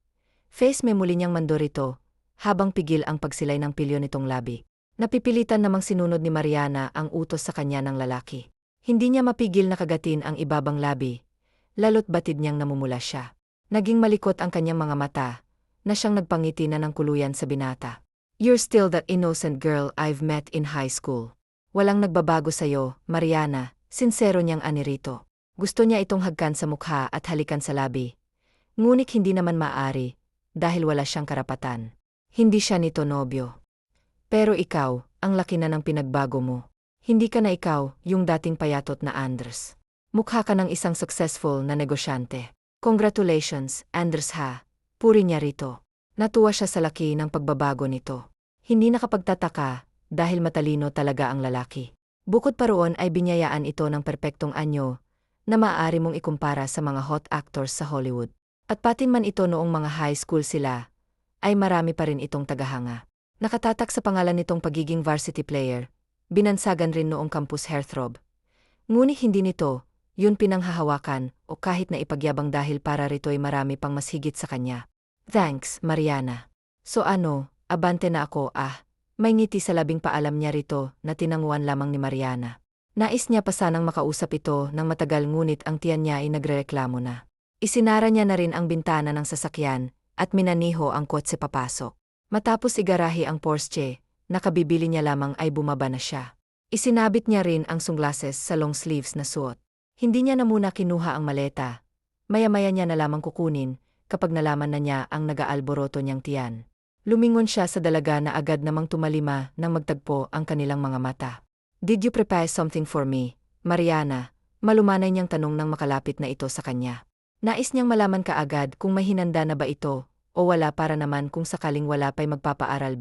Speaker 1: Face me muli niyang mando rito, habang pigil ang pagsilay ng pilyo nitong labi. Napipilitan namang sinunod ni Mariana ang utos sa kanya ng lalaki. Hindi niya mapigil na kagatin ang ibabang labi, lalo't batid niyang namumula siya. Naging malikot ang kanyang mga mata, na siyang nagpangiti na ng kuluyan sa binata. You're still that innocent girl I've met in high school. Walang nagbabago sa'yo, Mariana, sinsero niyang anirito. Gusto niya itong hagkan sa mukha at halikan sa labi. Ngunit hindi naman maaari, dahil wala siyang karapatan. Hindi siya nito nobyo. Pero ikaw, ang laki na ng pinagbago mo. Hindi ka na ikaw, yung dating payatot na Anders. Mukha ka ng isang successful na negosyante. Congratulations, Anders ha. Puri niya rito. Natuwa siya sa laki ng pagbabago nito. Hindi nakapagtataka, dahil matalino talaga ang lalaki. Bukod pa roon ay binyayaan ito ng perpektong anyo, na maaari mong ikumpara sa mga hot actors sa Hollywood. At patin man ito noong mga high school sila, ay marami pa rin itong tagahanga. Nakatatak sa pangalan nitong pagiging varsity player, binansagan rin noong campus heartthrob. Ngunit hindi nito, yun pinanghahawakan o kahit na ipagyabang dahil para rito'y marami pang mas higit sa kanya. Thanks, Mariana. So ano, abante na ako May ngiti sa labing paalam niya rito na tinanguan lamang ni Mariana. Nais niya pa sanang makausap ito ng matagal ngunit ang tiyan niya ay nagrereklamo na. Isinara niya na rin ang bintana ng sasakyan at minaniho ang kotse papasok. Matapos igarahe ang Porsche, nakabibili niya lamang ay bumaba na siya. Isinabit niya rin ang sunglasses sa long sleeves na suot. Hindi niya na muna kinuha ang maleta. Maya-maya niya na lamang kukunin kapag nalaman na niya ang nag-aalboroto niyang tiyan. Lumingon siya sa dalaga na agad namang tumalima nang magtagpo ang kanilang mga mata. "Did you prepare something for me, Mariana?" Malumanay niyang tanong nang makalapit na ito sa kanya. Nais niyang malaman kaagad kung may hinanda na ba ito o wala para naman kung sakaling wala pa'y magpapaaral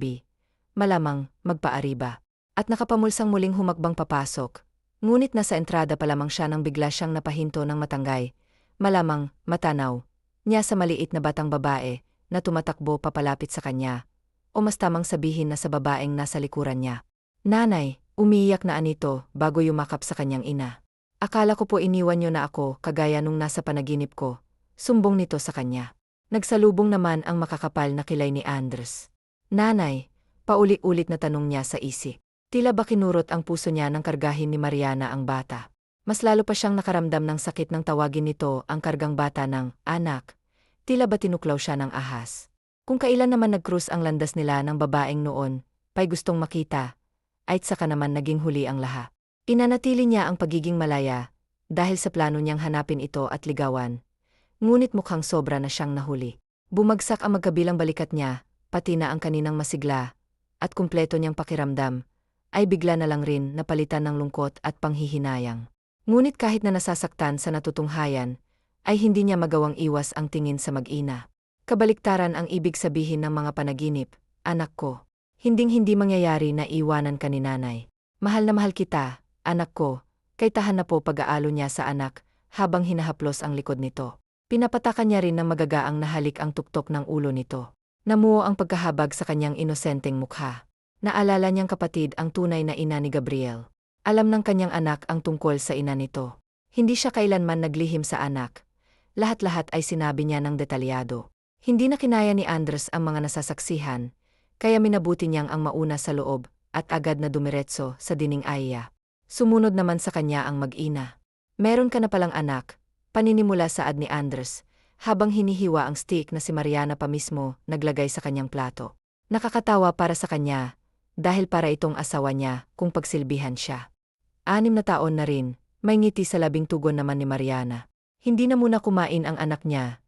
Speaker 1: malamang magpaariba. At nakapamulsang muling humakbang papasok. Ngunit nasa entrada pa lamang siya nang bigla siyang napahinto ng matanggay. Malamang matanaw niya sa maliit na batang babae na tumatakbo papalapit sa kanya, o mas tamang sabihin na sa babaeng nasa likuran niya. "Nanay," umiiyak na anito bago yumakap sa kanyang ina. "Akala ko po iniwan niyo na ako kagaya nung nasa panaginip ko," sumbong nito sa kanya. Nagsalubong naman ang makakapal na kilay ni Andres. "Nanay," pauli-ulit na tanong niya sa isip. Tila ba kinurot ang puso niya nang kargahin ni Mariana ang bata. Mas lalo pa siyang nakaramdam ng sakit nang tawagin nito ang kargang bata ng anak. Tila ba tinuklaw siya ng ahas. Kung kailan naman nag-cruise ang landas nila ng babaeng noon, pa'y gustong makita, ay saka naman naging huli ang lahat. Pinanatili niya ang pagiging malaya, dahil sa plano niyang hanapin ito at ligawan. Ngunit mukhang sobra na siyang nahuli. Bumagsak ang magkabilang balikat niya, pati na ang kaninang masigla, at kumpleto niyang pakiramdam, ay bigla na lang rin napalitan ng lungkot at panghihinayang. Ngunit kahit na nasasaktan sa natutunghayan, ay hindi niya magawang iwas ang tingin sa mag-ina. Kabaliktaran ang ibig sabihin ng mga panaginip, "Anak ko, hinding-hindi mangyayari na iwanan ka ni nanay. Mahal na mahal kita, anak ko." Kay tahan na po pag-aalo niya sa anak, habang hinahaplos ang likod nito. Pinapatakan niya rin ng magagaang nahalik ang tuktok ng ulo nito. Namuo ang pagkahabag sa kanyang inosenteng mukha. Naalala niyang kapatid ang tunay na ina ni Gabriel. Alam ng kanyang anak ang tungkol sa ina nito. Hindi siya kailanman naglihim sa anak. Lahat-lahat ay sinabi niya ng detalyado. Hindi na kinaya ni Andres ang mga nasasaksihan, kaya minabuti niyang ang mauna sa loob at agad na dumiretso sa dining aya. Sumunod naman sa kanya ang mag-ina. "Meron ka na palang anak," paninimula saad ni Andres, habang hinihiwa ang steak na si Mariana pa mismo naglagay sa kanyang plato. Nakakatawa para sa kanya, dahil para itong asawa niya kung pagsilbihan siya. 6 na taon na rin, may ngiti sa labing tugon naman ni Mariana. Hindi na muna kumain ang anak niya,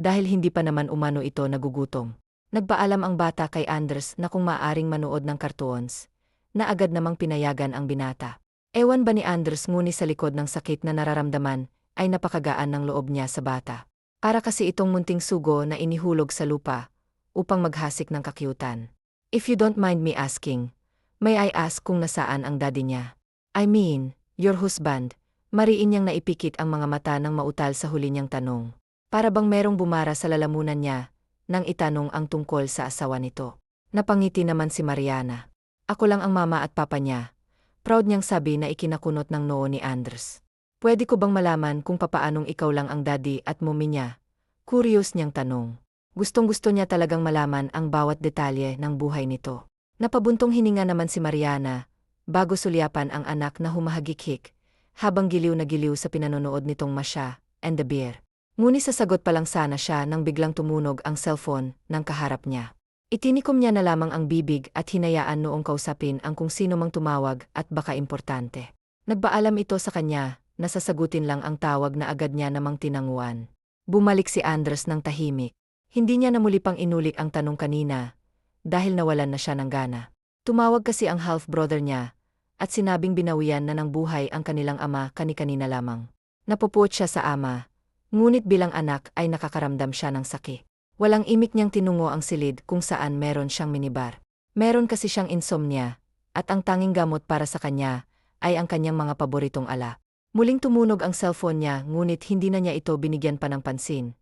Speaker 1: dahil hindi pa naman umano ito nagugutom. Nagpaalam ang bata kay Andres na kung maaaring manood ng cartoons, na agad namang pinayagan ang binata. Ewan ba ni Andres ngunit sa likod ng sakit na nararamdaman, ay napakagaan ng loob niya sa bata. Para kasi itong munting sugo na inihulog sa lupa, upang maghasik ng kakyutan. "If you don't mind me asking, may I ask kung nasaan ang daddy niya? I mean, your husband?" Mariin niyang naipikit ang mga mata ng mautal sa huli niyang tanong. Para bang merong bumara sa lalamunan niya, nang itanong ang tungkol sa asawa nito. Napangiti naman si Mariana. "Ako lang ang mama at papa niya." Proud niyang sabi na ikinakunot ng noo ni Andres. "Pwede ko bang malaman kung papaanong ikaw lang ang daddy at mommy niya?" Curious niyang tanong. Gustong-gusto niya talagang malaman ang bawat detalye ng buhay nito. Napabuntong hininga naman si Mariana, bago sulyapan ang anak na humahagik-hik, habang giliw na giliw sa pinanonood nitong Masha and the Bear. Ngunit sasagot pa lang sana siya nang biglang tumunog ang cellphone ng kaharap niya. Itinikom niya na lamang ang bibig at hinayaan noong kausapin ang kung sino mang tumawag at baka importante. Nagpaalam ito sa kanya na sasagutin lang ang tawag na agad niya namang tinanguan. Bumalik si Andres ng tahimik. Hindi niya na muli pang inulit ang tanong kanina, dahil nawalan na siya ng gana. Tumawag kasi ang half-brother niya, at sinabing binawian na ng buhay ang kanilang ama kani-kanina lamang. Napupuot siya sa ama, ngunit bilang anak ay nakakaramdam siya ng sakit. Walang imik niyang tinungo ang silid kung saan meron siyang minibar. Meron kasi siyang insomnia, at ang tanging gamot para sa kanya ay ang kanyang mga paboritong ala. Muling tumunog ang cellphone niya ngunit hindi na niya ito binigyan pa ng pansin.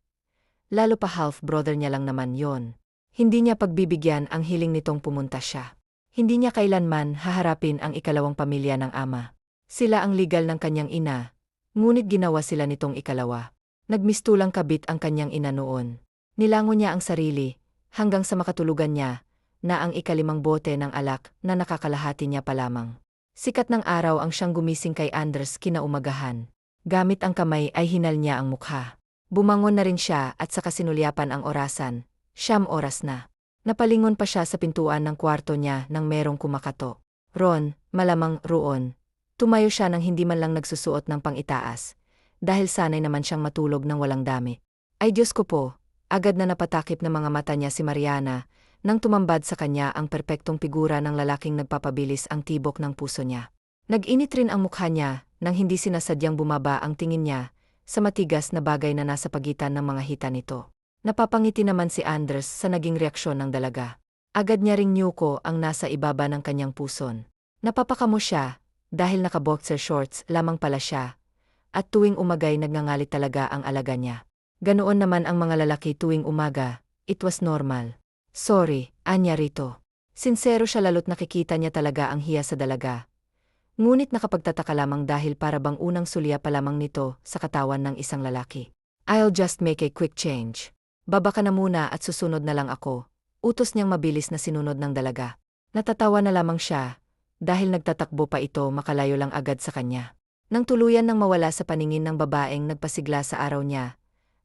Speaker 1: Lalo pa half-brother niya lang naman yon. Hindi niya pagbibigyan ang hiling nitong pumunta siya. Hindi niya kailanman haharapin ang ikalawang pamilya ng ama. Sila ang legal ng kanyang ina, ngunit ginawa sila nitong ikalawa. Nagmistulang kabit ang kanyang ina noon. Nilango niya ang sarili, hanggang sa makatulugan niya, na ang ikalimang bote ng alak na nakakalahati niya pa lamang. Sikat ng araw ang siyang gumising kay Anders kinaumagahan. Gamit ang kamay ay hinal niya ang mukha. Bumangon na rin siya at saka sinulyapan ang orasan. 9 oras na. Napalingon pa siya sa pintuan ng kwarto niya nang merong kumakato. Ron, malamang roon. Tumayo siya nang hindi man lang nagsusuot ng pang-itaas. Dahil sanay naman siyang matulog ng walang dami. Ay Diyos ko po, agad na napatakip ng mga mata niya si Mariana, nang tumambad sa kanya ang perpektong figura ng lalaking nagpapabilis ang tibok ng puso niya. Nag-init rin ang mukha niya, nang hindi sinasadyang bumaba ang tingin niya, sa matigas na bagay na nasa pagitan ng mga hita nito. Napapangiti naman si Anders sa naging reaksyon ng dalaga. Agad niya ring nyuko ang nasa ibaba ng kanyang puson. Napapakamo siya, dahil naka-boxer shorts lamang pala siya, at tuwing umagay nagngangalit talaga ang alaga niya. Ganoon naman ang mga lalaki tuwing umaga, it was normal. Sorry, anya rito. Sinsero siya lalo't nakikita niya talaga ang hiya sa dalaga. Ngunit nakapagtataka lamang dahil para bang unang sulya pa lamang nito sa katawan ng isang lalaki. I'll just make a quick change. Baba ka na muna at susunod na lang ako. Utos niyang mabilis na sinunod ng dalaga. Natatawa na lamang siya, dahil nagtatakbo pa ito makalayo lang agad sa kanya. Nang tuluyan nang mawala sa paningin ng babaeng nagpasigla sa araw niya,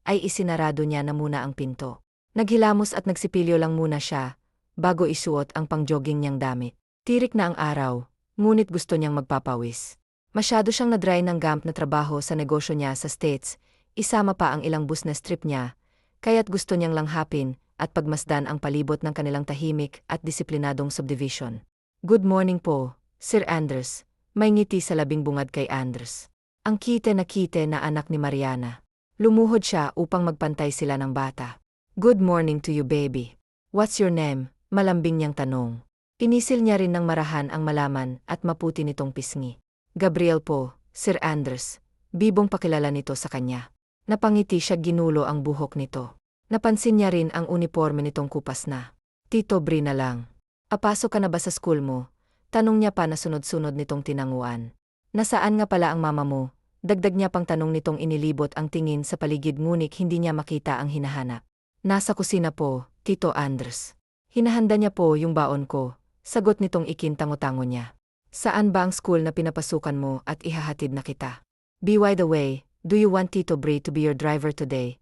Speaker 1: ay isinarado niya na muna ang pinto. Naghilamos at nagsipilyo lang muna siya, bago isuot ang pang-jogging niyang damit. Tirik na ang araw, ngunit gusto niyang magpapawis. Masyado siyang na-dry ng gamp na trabaho sa negosyo niya sa States, isama pa ang ilang business trip niya, kaya't gusto niyang langhapin at pagmasdan ang palibot ng kanilang tahimik at disiplinadong subdivision. Good morning po, Sir Anders. May ngiti sa labing bungad kay Anders. Ang kite na anak ni Mariana. Lumuhod siya upang magpantay sila ng bata. Good morning to you baby. What's your name? Malambing niyang tanong. Pinisil niya rin ng marahan ang malaman at maputi nitong pisngi. Gabriel po, Sir Anders. Bibong pakilala nito sa kanya. Napangiti siya ginulo ang buhok nito. Napansin niya rin ang uniforme nitong kupas na. Tito Bri na lang. Apasok ka na ba sa school mo? Tanong niya pa na sunod-sunod nitong tinanguan. Nasaan nga pala ang mama mo? Dagdag niya pang tanong nitong inilibot ang tingin sa paligid ngunit hindi niya makita ang hinahanap. Nasa kusina po, Tito Anders. Hinahanda niya po yung baon ko, sagot nitong ikintango-tango niya. Saan ba ang school na pinapasukan mo at ihahatid na kita? By the way, do you want Tito Bri to be your driver today?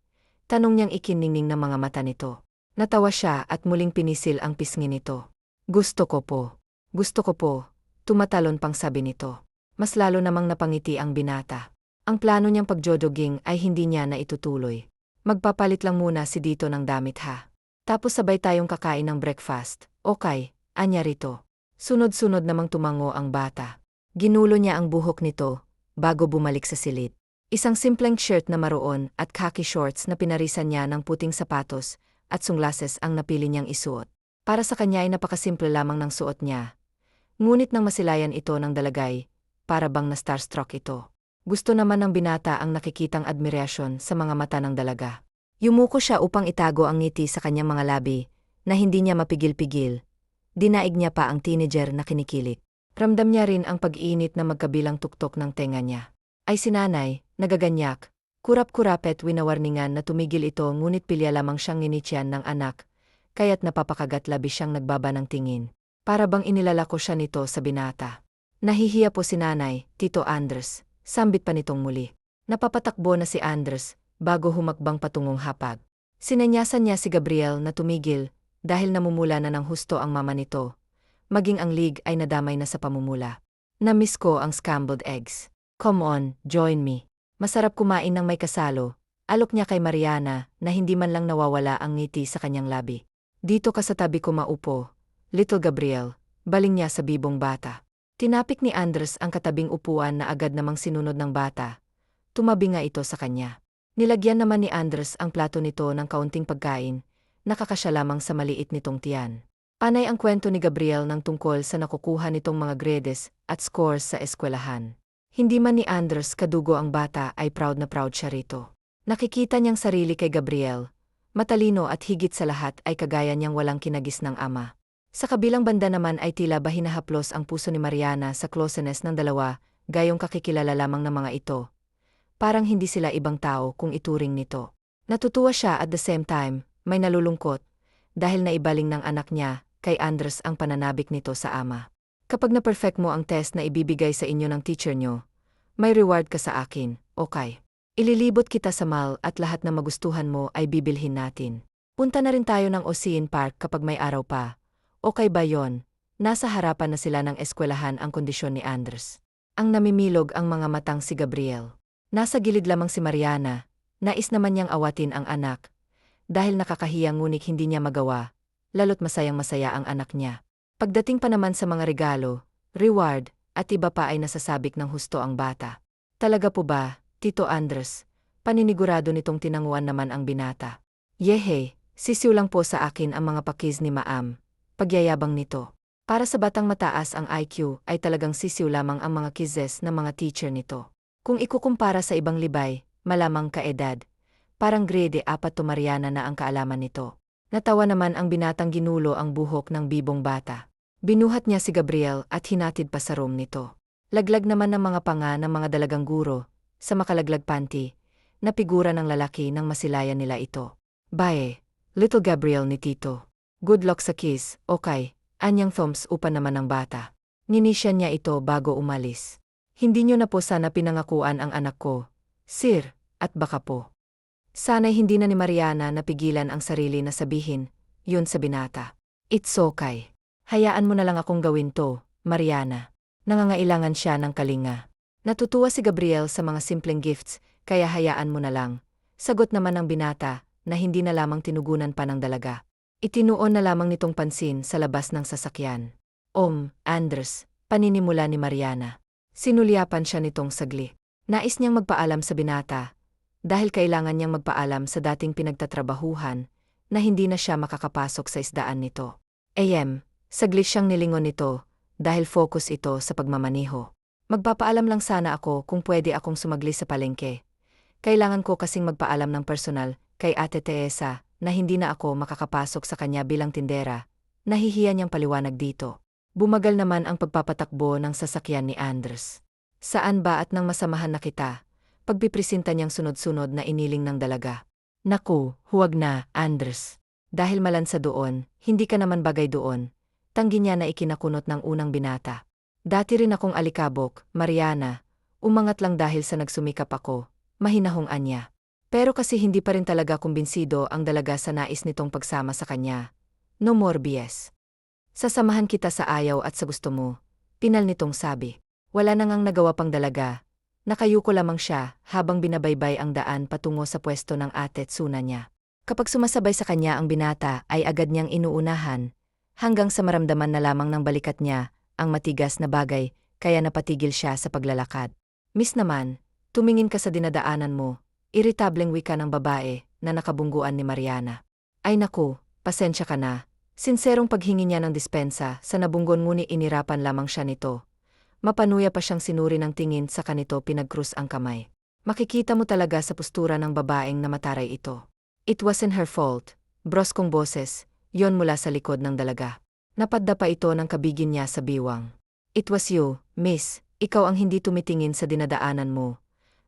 Speaker 1: Tanong niyang ikiningning ng mga mata nito. Natawa siya at muling pinisil ang pisngi nito. Gusto ko po. Gusto ko po. Tumatalon pang sabi nito. Mas lalo namang napangiti ang binata. Ang plano niyang pagjodoging ay hindi niya na itutuloy. Magpapalit lang muna si Dito ng damit ha. Tapos sabay tayong kakain ng breakfast. Okay, anya rito. Sunod-sunod namang tumango ang bata. Ginulo niya ang buhok nito, bago bumalik sa silid. Isang simpleng shirt na maroon at khaki shorts na pinarisan niya ng puting sapatos at sunglasses ang napili niyang isuot. Para sa kanya ay napakasimple lamang ng suot niya. Ngunit nang masilayan ito ng dalagay, para bang na starstruck ito. Gusto naman ng binata ang nakikitang admirasyon sa mga mata ng dalaga. Yumuko siya upang itago ang ngiti sa kanyang mga labi, na hindi niya mapigil-pigil. Dinaig niya pa ang teenager na kinikilig. Ramdam niya rin ang pag-iinit na magkabilang tuktok ng tenga niya. Ay sinanay, nagaganyak. Kurap-kurapet winawarningan na tumigil ito ngunit pilya lamang siyang nginitsyan ng anak, kaya't napapakagat labi siyang nagbaba ng tingin. Para bang inilalako siya nito sa binata. Nahihiya po si nanay, Tito Anders. Sambit pa nitong muli. Napapatakbo na si Anders, bago humakbang patungong hapag. Sinanyasan niya si Gabriel na tumigil, dahil namumula na ng husto ang mama nito. Maging ang lig ay nadamay na sa pamumula. Na-miss ko ang scrambled eggs. Come on, join me. Masarap kumain ng may kasalo. Alok niya kay Mariana, na hindi man lang nawawala ang ngiti sa kanyang labi. Dito ka sa tabi ko maupo, Little Gabriel, baling niya sa bibong bata. Tinapik ni Anders ang katabing upuan na agad namang sinunod ng bata. Tumabi nga ito sa kanya. Nilagyan naman ni Anders ang plato nito ng kaunting pagkain, nakakasya lamang sa maliit nitong tiyan. Panay ang kwento ni Gabriel ng tungkol sa nakukuha nitong mga grades at scores sa eskwelahan. Hindi man ni Anders kadugo ang bata ay proud na proud siya rito. Nakikita niyang sarili kay Gabriel. Matalino at higit sa lahat ay kagaya niyang walang kinagis ng ama. Sa kabilang banda naman ay tila ba hinahaplos ang puso ni Mariana sa closeness ng dalawa, gayong kakikilala lamang ng mga ito. Parang hindi sila ibang tao kung ituring nito. Natutuwa siya at the same time, may nalulungkot, dahil naibaling ng anak niya kay Anders ang pananabik nito sa ama. Kapag na-perfect mo ang test na ibibigay sa inyo ng teacher nyo, may reward ka sa akin, okay? Ililibot kita sa mall at lahat na magustuhan mo ay bibilhin natin. Punta na rin tayo ng Ocean Park kapag may araw pa. Okay ba yon? Nasa harapan na sila ng eskwelahan ang kondisyon ni Anders. Ang namimilog ang mga matang si Gabriel. Nasa gilid lamang si Mariana, nais naman niyang awatin ang anak. Dahil nakakahiya ngunit hindi niya magawa, lalo't masayang-masaya ang anak niya. Pagdating pa naman sa mga regalo, reward, at iba pa ay nasasabik ng husto ang bata. Talaga po ba, Tito Andres? Paninigurado nitong tinanguan naman ang binata. Yehe, sisiw lang po sa akin ang mga pakis ni Maam. Pagyayabang nito. Para sa batang mataas ang IQ ay talagang sisiw lamang ang mga quizzes ng mga teacher nito. Kung ikukumpara sa ibang libay, malamang kaedad. Parang grade 4 to Mariana na ang kaalaman nito. Natawa naman ang binatang ginulo ang buhok ng bibong bata. Binuhat niya si Gabriel at hinatid pa sa room nito. Laglag naman ng mga panga ng mga dalagang guro, sa makalaglag panty, na figura ng lalaki nang masilayan nila ito. Bae, little Gabriel ni Tito. Good luck sa kiss, okay, anyang thumbs upan naman ng bata. Ninisyan niya ito bago umalis. Hindi niyo na po sana pinangakuan ang anak ko, sir, at baka po. Sana'y hindi na ni Mariana napigilan ang sarili na sabihin, yun sa binata. It's okay. Hayaan mo na lang akong gawin to, Mariana. Nangangailangan siya ng kalinga. Natutuwa si Gabriel sa mga simpleng gifts, kaya hayaan mo na lang. Sagot naman ng binata, na hindi na lamang tinugunan pa ng dalaga. Itinuon na lamang nitong pansin sa labas ng sasakyan. Anders, paninimula ni Mariana. Sinulyapan siya nitong sagli. Nais niyang magpaalam sa binata, dahil kailangan niyang magpaalam sa dating pinagtatrabahuhan, na hindi na siya makakapasok sa isdaan nito. Saglit siyang nilingon nito, dahil focus ito sa pagmamaniho. Magpapaalam lang sana ako kung pwede akong sumagli sa palengke. Kailangan ko kasing magpaalam ng personal kay Ate Teresa na hindi na ako makakapasok sa kanya bilang tindera. Nahihiya niyang paliwanag dito. Bumagal naman ang pagpapatakbo ng sasakyan ni Anders. Saan ba at nang masamahan na kita? Pagpipresenta niyang sunod-sunod na iniling ng dalaga. Naku, huwag na, Anders. Dahil malansa doon, hindi ka naman bagay doon. Tanggi niya na ikinakunot ng unang binata. Dati rin akong alikabok, Mariana. Umangat lang dahil sa nagsumikap ako, mahinahong niya. Pero kasi hindi pa rin talaga kumbinsido ang dalaga sa nais nitong pagsama sa kanya. No more BS. Sasamahan kita sa ayaw at sa gusto mo, pinal nitong sabi. Wala na ngang nagawa pang dalaga. Nakayuko lamang siya habang binabaybay ang daan patungo sa pwesto ng ate at suna niya. Kapag sumasabay sa kanya ang binata ay agad niyang inuunahan, hanggang sa maramdaman na lamang ng balikat niya ang matigas na bagay kaya napatigil siya sa paglalakad. Miss naman, tumingin ka sa dinadaanan mo, iritableng wika ng babae na nakabungguan ni Mariana. Ay naku, pasensya ka na. Sinserong paghingi niya ng dispensa sa nabunggon ngunit inirapan lamang siya nito. Mapanuya pa siyang sinuri ng tingin sa kanito pinagkrus ang kamay. Makikita mo talaga sa postura ng babaeng na mataray ito. It wasn't her fault. Broskong boses, yon mula sa likod ng dalaga. Napadda pa ito ng kabigin niya sa biwang. It was you, miss. Ikaw ang hindi tumitingin sa dinadaanan mo.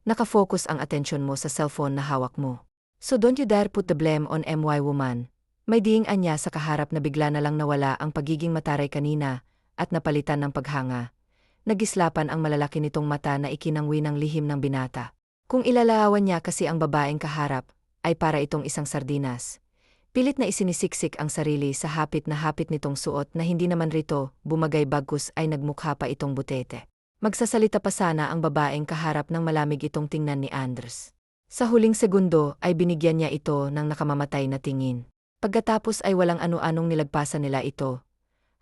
Speaker 1: Nakafocus ang atensyon mo sa cellphone na hawak mo. So don't you dare put the blame on MY woman. May diing anya sa kaharap na bigla na lang nawala ang pagiging mataray kanina at napalitan ng paghanga. Nagislapan ang malalaki nitong mata na ikinangwi ng lihim ng binata. Kung ilalarawan niya kasi ang babaeng kaharap, ay para itong isang sardinas. Pilit na isinisiksik ang sarili sa hapit na hapit nitong suot na hindi naman rito, bumagay bagkus ay nagmukha pa itong butete. Magsasalita pa sana ang babaeng kaharap nang malamig itong tingnan ni Anders. Sa huling segundo ay binigyan niya ito ng nakamamatay na tingin. Pagkatapos ay walang ano-anong nilagpasan nila ito,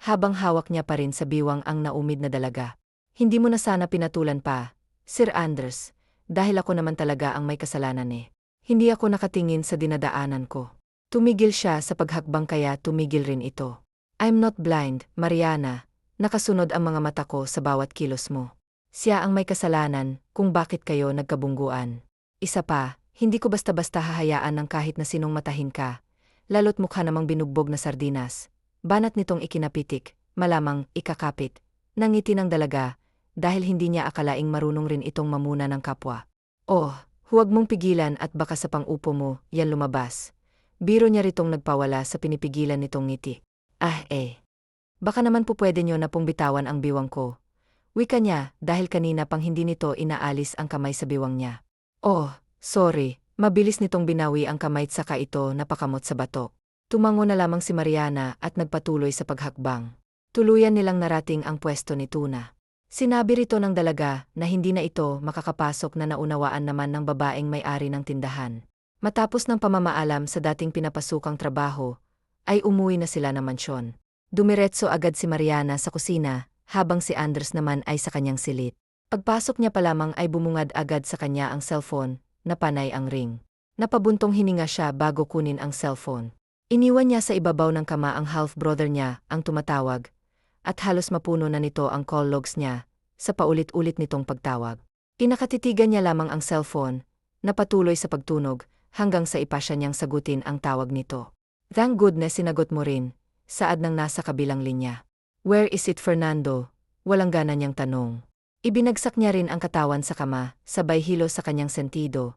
Speaker 1: habang hawak niya pa rin sa biwang ang naumid na dalaga. Hindi mo na sana pinatulan pa, Sir Anders, dahil ako naman talaga ang may kasalanan eh. Hindi ako nakatingin sa dinadaanan ko. Tumigil siya sa paghakbang kaya tumigil rin ito. I'm not blind, Mariana. Nakasunod ang mga mata ko sa bawat kilos mo. Siya ang may kasalanan kung bakit kayo nagkabungguan. Isa pa, hindi ko basta-basta hahayaan ng kahit na sinong matahin ka, lalo't mukha namang binugbog na sardinas. Banat nitong ikinapitik, malamang ikakapit, nangiti ng dalaga, dahil hindi niya akalaing marunong rin itong mamuna ng kapwa. Oh, huwag mong pigilan at baka sa pang-upo mo, yan lumabas. Biro niya ritong nagpawala sa pinipigilan nitong ngiti. Baka naman po pwede nyo na pong bitawan ang biwang ko. Wika niya, dahil kanina pang hindi nito inaalis ang kamay sa biwang niya. Oh, sorry, mabilis nitong binawi ang kamay at saka ito napakamot sa bato. Tumango na lamang si Mariana at nagpatuloy sa paghakbang. Tuluyan nilang narating ang pwesto ni Tuna. Sinabi rito ng dalaga na hindi na ito makakapasok na naunawaan naman ng babaeng may-ari ng tindahan. Matapos ng pamamaalam sa dating pinapasukang trabaho, ay umuwi na sila ng mansyon. Dumiretso agad si Mariana sa kusina, habang si Anders naman ay sa kanyang silid. Pagpasok niya pa lamang ay bumungad agad sa kanya ang cellphone, na panay ang ring. Napabuntong hininga siya bago kunin ang cellphone. Iniwan niya sa ibabaw ng kama ang half-brother niya, ang tumatawag, at halos mapuno na nito ang call logs niya, sa paulit-ulit nitong pagtawag. Pinakatitigan niya lamang ang cellphone, na patuloy sa pagtunog, hanggang sa ipasya niyang sagutin ang tawag nito. Thank goodness sinagot mo rin, saad ng nasa kabilang linya. Where is it Fernando? Walang gana niyang tanong. Ibinagsak niya rin ang katawan sa kama, sabay hilo sa kanyang sentido.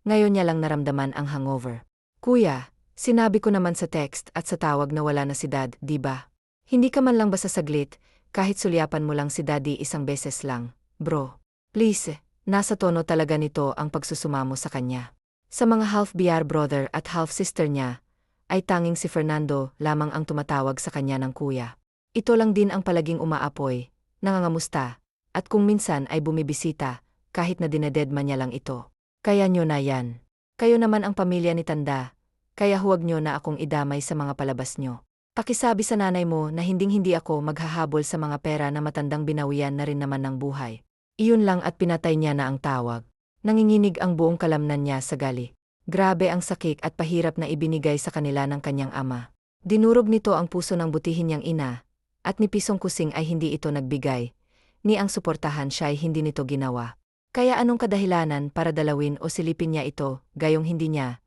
Speaker 1: Ngayon niya lang naramdaman ang hangover. Kuya, sinabi ko naman sa text at sa tawag na wala na si Dad, di ba? Hindi ka man lang ba sasaglit, kahit sulyapan mo lang si Daddy isang beses lang, bro. Please, nasa tono talaga nito ang pagsusumamo sa kanya. Sa mga half-BR brother at half-sister niya, ay tanging si Fernando lamang ang tumatawag sa kanya ng kuya. Ito lang din ang palaging umaapoy, nangangamusta, at kung minsan ay bumibisita, kahit na dinededma niya lang ito. Kaya nyo na yan. Kayo naman ang pamilya ni Tanda, kaya huwag nyo na akong idamay sa mga palabas nyo. Pakisabi sa nanay mo na hinding-hindi ako maghahabol sa mga pera na matandang binawian na rin naman ng buhay. Iyon lang at pinatay niya na ang tawag. Nanginginig ang buong kalamnan niya sa gali. Grabe ang sakit at pahirap na ibinigay sa kanila ng kanyang ama. Dinurog nito ang puso ng butihin niyang ina, at ni Pisong Kusing ay hindi ito nagbigay, ni ang suportahan siya ay hindi nito ginawa. Kaya anong kadahilanan para dalawin o silipin niya ito, gayong hindi niya,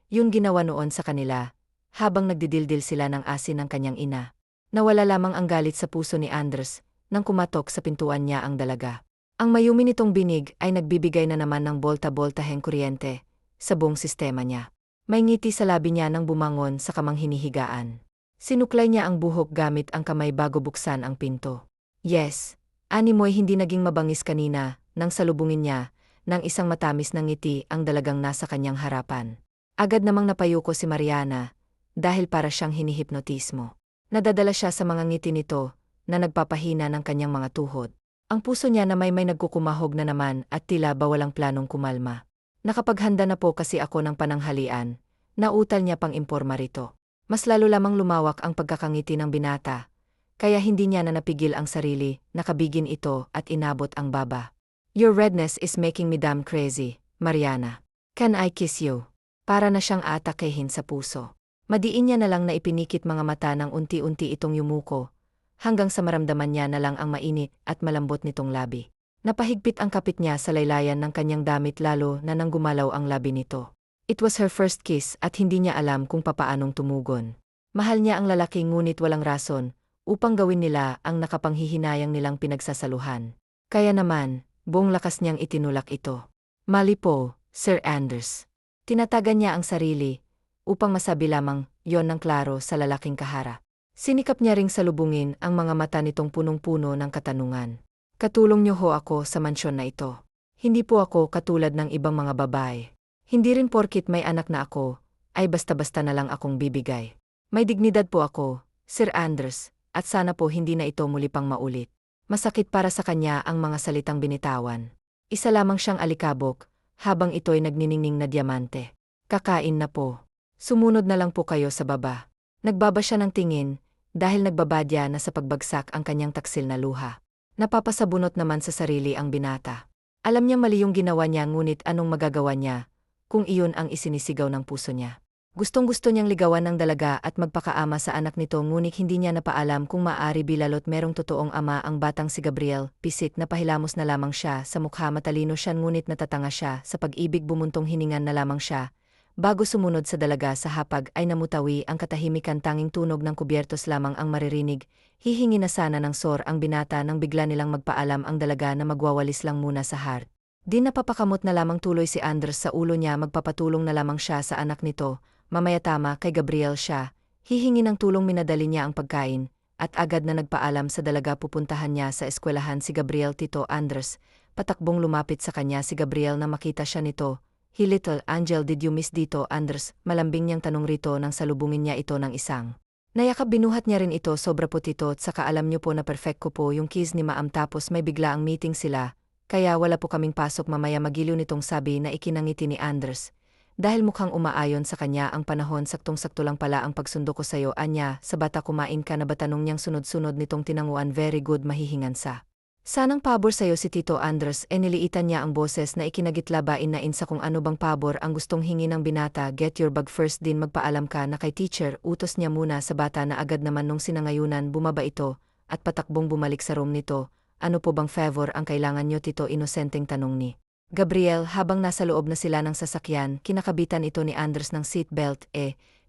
Speaker 1: yun ginawa noon sa kanila, habang nagdidildil sila ng asin ng kanyang ina. Nawala lamang ang galit sa puso ni Anders, nang kumatok sa pintuan niya ang dalaga. Ang mayumi nitong binig ay nagbibigay na naman ng bolta-boltaheng kuryente, sa buong sistema niya. May ngiti sa labi niya nang bumangon sa kamang hinihigaan. Sinuklay niya ang buhok gamit ang kamay bago buksan ang pinto. Yes, animoy hindi naging mabangis kanina, nang salubungin niya, ng isang matamis na ngiti ang dalagang nasa kanyang harapan. Agad namang napayuko si Mariana, dahil para siyang hinihipnotismo. Nadadala siya sa mga ngiti nito, na nagpapahina ng kanyang mga tuhod. Ang puso niya na may nagkukumahog na naman at tila ba walang planong kumalma. Nakapaghanda na po kasi ako ng pananghalian, nautal niya pang imporma rito. Mas lalo lamang lumawak ang pagkakangiti ng binata, kaya hindi niya na napigil ang sarili, nakabigin ito at inabot ang baba. Your redness is making me damn crazy, Mariana. Can I kiss you? Para na siyang atakehin sa puso. Madiin niya na lang na ipinikit mga mata ng unti-unti itong yumuko, hanggang sa maramdaman niya na lang ang mainit at malambot nitong labi. Napahigpit ang kapit niya sa laylayan ng kanyang damit lalo na nang gumalaw ang labi nito. It was her first kiss at hindi niya alam kung papaanong tumugon. Mahal niya ang lalaki ngunit walang rason, upang gawin nila ang nakapanghihinayang nilang pinagsasaluhan. Kaya naman, buong lakas niyang itinulak ito. Mali po, Sir Anders. Tinatagan niya ang sarili, upang masabi lamang, yon ng klaro sa lalaking kahara. Sinikap niya ring salubungin ang mga mata nitong punong-puno ng katanungan. Katulong niyo ho ako sa mansyon na ito. Hindi po ako katulad ng ibang mga babae. Hindi rin porkit may anak na ako, ay basta-basta na lang akong bibigay. May dignidad po ako, Sir Anders, at sana po hindi na ito muli pang maulit. Masakit para sa kanya ang mga salitang binitawan. Isa lamang siyang alikabok, habang ito'y nagniningning na diamante. Kakain na po. Sumunod na lang po kayo sa baba. Nagbaba siya ng tingin, dahil nagbabadya na sa pagbagsak ang kanyang taksil na luha. Napapasabunot naman sa sarili ang binata. Alam niya mali yung ginawa niya ngunit anong magagawa niya, kung iyon ang isinisigaw ng puso niya. Gustong-gusto niyang ligawan ng dalaga at magpakaama sa anak nito ngunit hindi niya napaalam kung maaari bilalot merong totoong ama ang batang si Gabriel. Pisit na pahilamos na lamang siya sa mukha, matalino siya ngunit natatanga siya sa pag-ibig, bumuntong hiningan na lamang siya. Bago sumunod sa dalaga sa hapag ay namutawi ang katahimikan, tanging tunog ng kubyertos lamang ang maririnig. Hihingi na sana ng sor ang binata nang bigla nilang magpaalam ang dalaga na magwawalis lang muna sa heart. Di napapakamot na lamang tuloy si Anders sa ulo niya, magpapatulong na lamang siya sa anak nito, mamaya tama kay Gabriel siya, Hihingi ng tulong minadali niya ang pagkain, at agad na nagpaalam sa dalaga pupuntahan niya sa eskwelahan si Gabriel. Tito Andres, patakbong lumapit sa kanya si Gabriel na makita siya nito. "Hey little angel, did you miss Tito Andres?" Malambing niyang tanong rito nang salubungin niya ito ng isang nayakap. Binuhat niya rin ito, "Sobra po tito, at saka alam niyo po na perfect ko po yung keys ni Maam, tapos may bigla ang meeting sila. Kaya wala po kaming pasok mamaya." Magiliw nitong sabi na ikinangiti ni Andres. Dahil mukhang umaayon sa kanya ang panahon, saktong-sakto lang pala ang pagsundo ko sa'yo, anya, sa bata kumain ka na ba? Tanong niyang sunod-sunod nitong tinanguan. "Very good, mahihingan sa sanang pabor sa'yo si Tito Andres." Niliitan niya ang boses na ikinagitlabain na insa kung ano bang pabor ang gustong hingi ng binata. "Get your bag first din, magpaalam ka na kay teacher." Utos niya muna sa bata na agad naman nung sinangayunan bumaba ito, at patakbong bumalik sa room nito. "Ano po bang favor ang kailangan niyo tito?" Inosenteng tanong ni Gabriel habang nasa loob na sila ng sasakyan. Kinakabitan ito ni Andres ng seatbelt.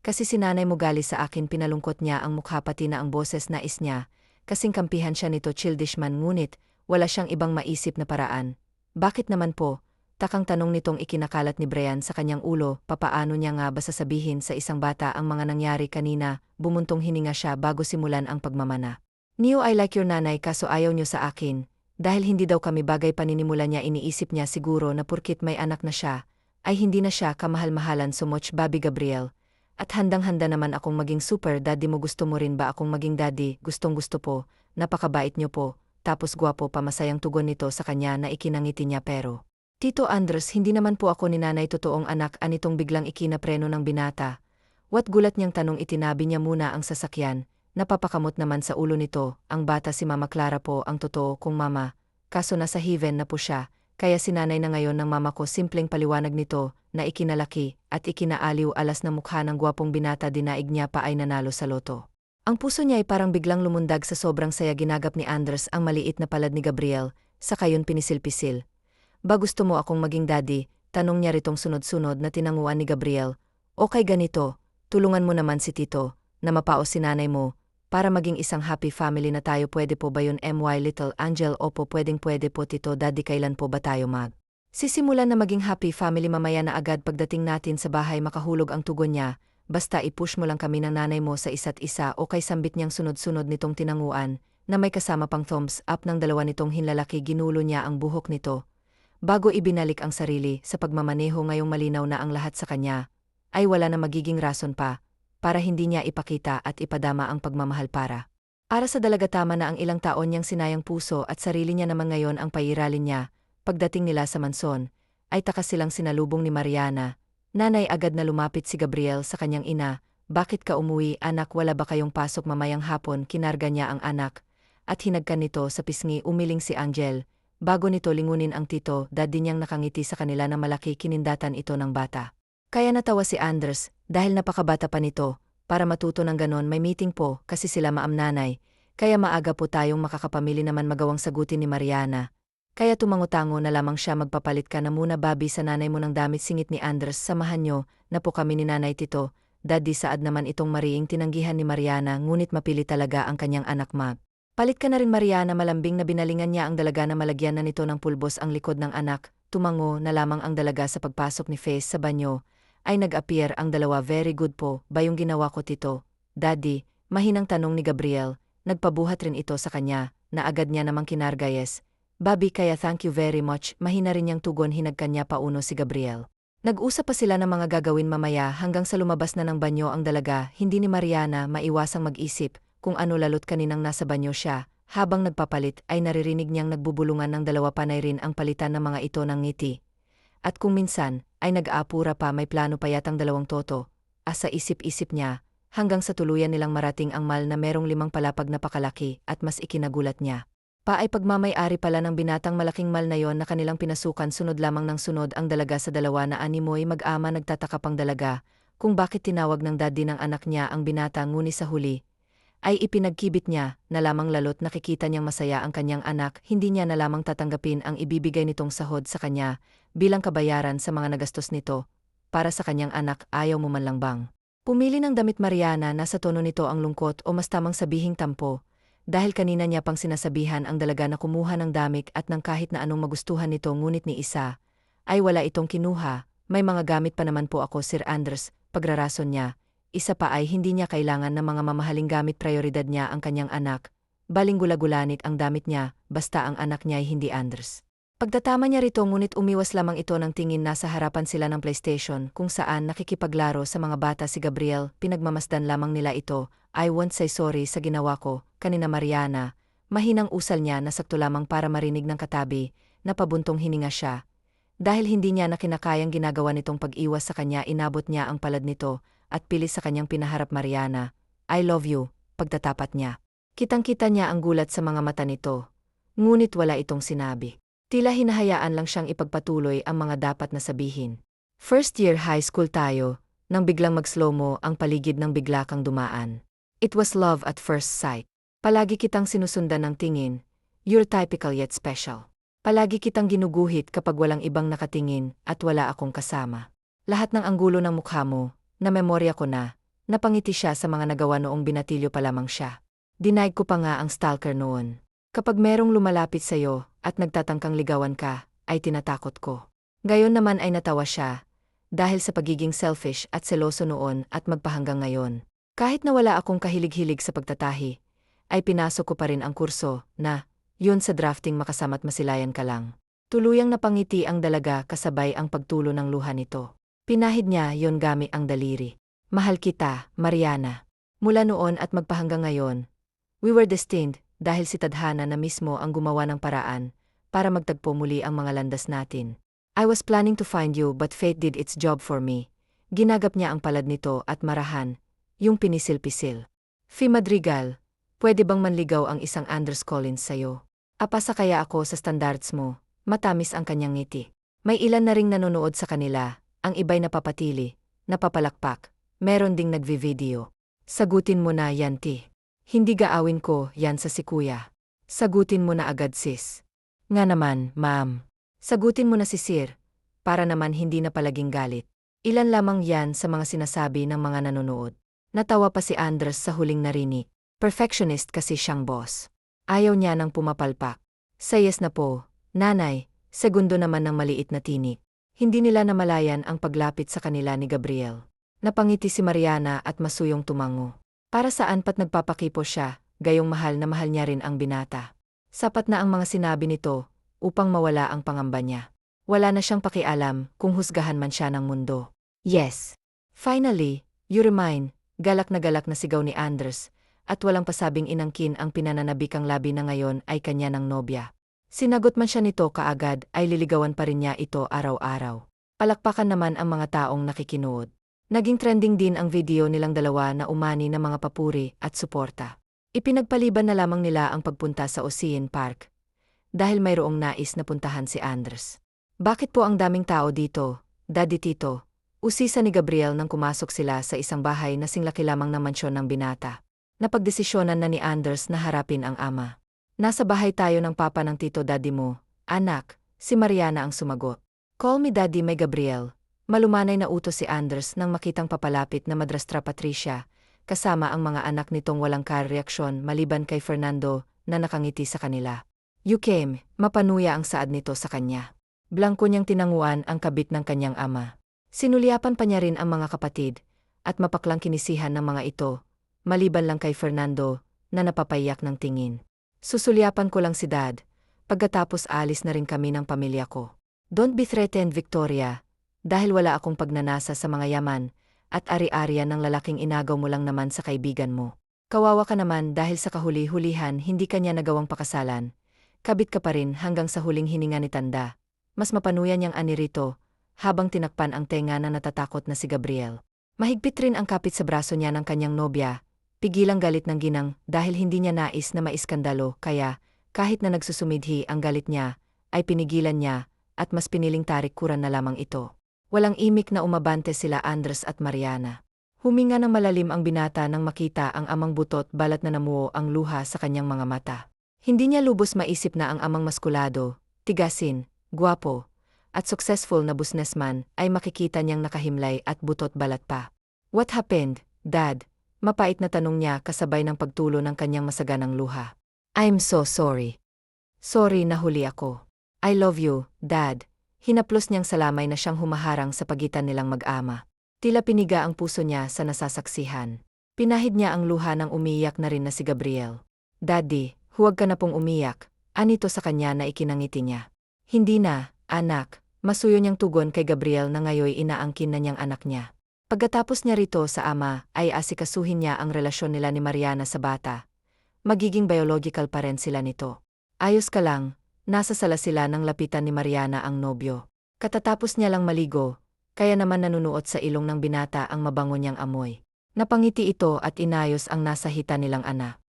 Speaker 1: Kasi si nanay mo gali sa akin." Pinalungkot niya ang mukha pati na ang boses. Nais niya kasing kampihan siya nito, childish man, ngunit wala siyang ibang maisip na paraan. "Bakit naman po?" takang tanong nitong ikinakalat ni Brian sa kanyang ulo. Papaano niya nga ba sasabihin sa isang bata ang mga nangyari kanina? Bumuntong hininga siya bago simulan ang pagmamana. "Neo, I like your nanay, kaso ayaw niyo sa akin. Dahil hindi daw kami bagay." Paninimula niya. Iniisip niya siguro na purkit may anak na siya, ay hindi na siya kamahal-mahalan so much. "Babi Gabriel, at handang-handa naman akong maging super daddy mo. Gusto mo rin ba akong maging daddy?" "Gustong-gusto po, napakabait niyo po, tapos gwapo pa." Masayang tugon nito sa kanya na ikinangiti niya. "Pero Tito Andres, hindi naman po ako ni nanay totoong anak." Anitong biglang ikinapreno ng binata. What? Gulat niyang tanong. Itinabi niya muna ang sasakyan. Napapakamot naman sa ulo nito ang bata. "Si Mama Clara po ang totoo kong mama, kaso nasa heaven na po siya, kaya sinanay na ngayon ng mama ko." Simpleng paliwanag nito na ikinalaki at ikinaaliw alas na mukha ng gwapong binata. Dinaig niya pa ay nanalo sa loto. Ang puso niya ay parang biglang lumundag sa sobrang saya. Ginagap ni Andres ang maliit na palad ni Gabriel, saka yun pinisil-pisil. "Ba gusto mo akong maging daddy?" tanong niya ritong sunod-sunod na tinanguan ni Gabriel. "Okay, ganito, tulungan mo naman si Tito na mapaos si nanay mo, para maging isang happy family na tayo. Pwede po ba yun, my little angel?" "Opo, pwede po Tito Daddy. Kailan po ba tayo sisimulan na maging happy family?" "Mamaya na agad pagdating natin sa bahay." Makahulog ang tugon niya. "Basta i-push mo lang kami ng nanay mo sa isa't isa." "Okay." Sambit niyang sunod-sunod nitong tinanguan na may kasama pang thumbs up ng dalawa nitong hinlalaki. Ginulo niya ang buhok nito bago ibinalik ang sarili sa pagmamaneho. Ngayong malinaw na ang lahat sa kanya, ay wala na magiging rason pa para hindi niya ipakita at ipadama ang pagmamahal para sa dalaga. Tama na ang ilang taon niyang sinayang puso at sarili niya naman ngayon ang pairalin niya. Pagdating nila sa manson, ay takas silang sinalubong ni Mariana. Nanay, agad na lumapit si Gabriel sa kanyang ina. "Bakit ka umuwi, anak? Wala ba kayong pasok mamayang hapon?" Kinarga niya ang anak at hinagkan nito sa pisngi. Umiling si Angel bago nito lingunin ang Tito Daddy niyang nakangiti sa kanila na malaki. Kinindatan ito ng bata. Kaya natawa si Andres dahil napakabata pa nito para matuto ng ganon. "May meeting po kasi sila Maam, nanay, kaya maaga po tayong makakapamili." Naman magawang sagutin ni Mariana. Kaya tumango-tango na lamang siya. "Magpapalit ka na muna, Babi, sa nanay mo ng damit." Singit ni Andres. "Samahan niyo na po kami ni nanay Tito Daddy." Saad naman itong mariing tinanggihan ni Mariana, ngunit mapili talaga ang kanyang anak. "Palit ka na rin, Mariana." Malambing na binalingan niya ang dalaga na malagyan na nito ng pulbos ang likod ng anak. Tumango na lamang ang dalaga. Sa pagpasok ni Face sa banyo, ay nag-appear ang dalawa. "Very good po ba yung ginawa ko, Tito Daddy?" mahinang tanong ni Gabriel. Nagpabuhat rin ito sa kanya na agad niya namang kinarga. "Yes, Babi, kaya thank you very much." Mahina rin niyang tugon. Hinagkan niya pauno si Gabriel. Nag-usap pa sila ng mga gagawin mamaya hanggang sa lumabas na ng banyo ang dalaga. Hindi ni Mariana maiwasang mag-isip kung ano, lalo't kaninang nasa banyo siya. Habang nagpapalit ay naririnig niyang nagbubulungan ng dalawa. Panay rin ang palitan ng mga ito ng ngiti. At kung minsan ay nag-aapura pa, may plano pa yatang dalawang toto. Asa isip-isip niya hanggang sa tuluyan nilang marating ang mall na merong 5 palapag na pakalaki. At mas ikinagulat niya pa ay pagmamay-ari pala ng binatang malaking mall na yon na kanilang pinasukan. Sunod lamang ng sunod ang dalaga sa dalawa na animoy mag-ama. Nagtataka pang dalaga kung bakit tinawag ng daddy ng anak niya ang binata, ngunit sa huli ay ipinagkibit niya na lamang lalot nakikita niyang masaya ang kanyang anak. Hindi niya na lamang tatanggapin ang ibibigay nitong sahod sa kanya bilang kabayaran sa mga nagastos nito para sa kanyang anak. "Ayaw mo man lang bang pumili ng damit, Mariana?" Nasa tono nito ang lungkot, o mas tamang sabihing tampo, dahil kanina niya pang sinasabihan ang dalaga na kumuha ng damit at ng kahit na anong magustuhan nito, ngunit ni isa ay wala itong kinuha. "May mga gamit pa naman po ako, Sir Andres." Pagrarason niya, isa pa ay hindi niya kailangan ng mga mamahaling gamit, prioridad niya ang kanyang anak. Baling gula-gulanit ang damit niya, basta ang anak niya ay hindi Anders. Pagtatama niya rito ngunit umiwas lamang ito ng tingin. Nasa harapan sila ng PlayStation kung saan nakikipaglaro sa mga bata si Gabriel. Pinagmamasdan lamang nila ito. I won't say sorry sa ginawa ko, kanina Mariana. Mahinang usal niya na sakto lamang para marinig ng katabi. Napabuntong hininga siya. Dahil hindi niya na kinakayang ginagawa nitong pag-iwas sa kanya, inabot niya ang palad nito at pilis sa kanyang pinaharap. Mariana, I love you, pagtatapat niya. Kitang-kita niya ang gulat sa mga mata nito. Ngunit wala itong sinabi. Tila hinahayaan lang siyang ipagpatuloy ang mga dapat na sabihin. First year high school tayo, nang biglang mag-slow mo ang paligid ng bigla kang dumaan. It was love at first sight. Palagi kitang sinusundan ng tingin. You're typical yet special. Palagi kitang ginuguhit kapag walang ibang nakatingin at wala akong kasama. Lahat ng anggulo ng mukha mo, na memorya ko na, napangiti siya sa mga nagawa noong binatilyo pa lamang siya. Denied ko pa nga ang stalker noon. Kapag merong lumalapit sa'yo at nagtatangkang ligawan ka, ay tinatakot ko. Gayon naman ay natawa siya, dahil sa pagiging selfish at seloso noon at magpahanggang ngayon. Kahit na wala akong kahilig-hilig sa pagtatahi, ay pinasok ko pa rin ang kurso na, yun sa drafting makasama't masilayan ka lang. Tuluyang napangiti ang dalaga kasabay ang pagtulo ng luha nito. Pinahid niya yon gamit ang daliri. Mahal kita, Mariana. Mula noon at magpahanggang ngayon, we were destined. Dahil si Tadhana na mismo ang gumawa ng paraan para magtagpo muli ang mga landas natin. I was planning to find you but fate did its job for me. Ginagap niya ang palad nito at marahan, yung pinisil-pisil. Fi Madrigal, pwede bang manligaw ang isang Anders Collins sa'yo? Apasa kaya ako sa standards mo, matamis ang kanyang ngiti. May ilan na ring nanonood sa kanila, ang iba'y napapatili, napapalakpak, meron ding nagvi-video. Sagutin mo na yan, Ti. Hindi gaawin ko yan sa si kuya. Sagutin mo na agad, sis. Nga naman, ma'am. Sagutin mo na si sir, para naman hindi na palaging galit. Ilan lamang yan sa mga sinasabi ng mga nanonood. Natawa pa si Anders sa huling narinig. Perfectionist kasi siyang boss. Ayaw niya nang pumapalpak. Sayes na po, nanay, segundo naman ng maliit na tinik. Hindi nila namalayan ang paglapit sa kanila ni Gabriel. Napangiti si Mariana at masuyong tumango. Para saan pat nagpapakipo siya, gayong mahal na mahal niya rin ang binata. Sapat na ang mga sinabi nito, upang mawala ang pangamba niya. Wala na siyang pakialam kung husgahan man siya ng mundo. Yes. Finally, you're mine, galak na sigaw ni Anders, at walang pasabing inangkin ang pinananabikang labi na ngayon ay kanya ng nobya. Sinagot man siya nito kaagad ay liligawan pa rin niya ito araw-araw. Palakpakan naman ang mga taong nakikinood. Naging trending din ang video nilang dalawa na umani ng mga papuri at suporta. Ipinagpaliban na lamang nila ang pagpunta sa Ocean Park. Dahil mayroong nais na puntahan si Anders. Bakit po ang daming tao dito, Daddy Tito? Usisa ni Gabriel nang kumasok sila sa isang bahay na singlaki lamang ng mansyon ng binata. Napagdesisyonan na ni Anders na harapin ang ama. Nasa bahay tayo ng papa ng tito daddy mo, anak, si Mariana ang sumagot. Call me daddy, may Gabriel. Malumanay na utos si Anders nang makitang papalapit na madrastra Patricia, kasama ang mga anak nitong walang kareaksyon maliban kay Fernando na nakangiti sa kanila. You came, mapanuya ang saad nito sa kanya. Blangko niyang tinanguan ang kabit ng kanyang ama. Sinulyapan pa niya rin ang mga kapatid, at mapaklang kinisihan ng mga ito, maliban lang kay Fernando, na napapayak ng tingin. Susulyapan ko lang si Dad, pagkatapos alis na rin kami ng pamilya ko. Don't be threatened, Victoria. Dahil wala akong pagnanasa sa mga yaman, at ari-arian ng lalaking inagaw mo lang naman sa kaibigan mo. Kawawa ka naman dahil sa kahuli-hulihan hindi kanya nagawang pakasalan. Kabit ka pa rin hanggang sa huling hininga ni Tanda. Mas mapanuyan niyang ani rito, habang tinakpan ang tenga na natatakot na si Gabriel. Mahigpit rin ang kapit sa braso niya ng kanyang nobya, pigilang galit ng ginang dahil hindi niya nais na maiskandalo kaya, kahit na nagsusumidhi ang galit niya, ay pinigilan niya, at mas piniling tarik-kuran na lamang ito. Walang imik na umabante sila Anders at Mariana. Huminga ng malalim ang binata nang makita ang amang butot balat na namuo ang luha sa kanyang mga mata. Hindi niya lubos maisip na ang amang maskulado, tigasin, gwapo, at successful na businessman ay makikita niyang nakahimlay at butot balat pa. What happened, Dad? Mapait na tanong niya kasabay ng pagtulo ng kanyang masaganang luha. I'm so sorry. Sorry, nahuli ako. I love you, Dad. Hinaplos niyang salamay na siyang humaharang sa pagitan nilang mag-ama. Tila piniga ang puso niya sa nasasaksihan. Pinahid niya ang luha ng umiyak na rin na si Gabriel. Daddy, huwag ka na pong umiyak, anito sa kanya na ikinangiti niya. Hindi na, anak, masuyo niyang tugon kay Gabriel na ngayoy inaangkin na niyang anak niya. Pagkatapos niya rito sa ama ay asikasuhin niya ang relasyon nila ni Mariana sa bata. Magiging biological pa rin sila nito. Ayos ka lang, nasa sala sila nang lapitan ni Mariana ang nobyo. Katatapos niya lang maligo, kaya naman nanunuot sa ilong ng binata ang mabango niyang amoy. Napangiti ito at inayos ang nasa hita nilang anak.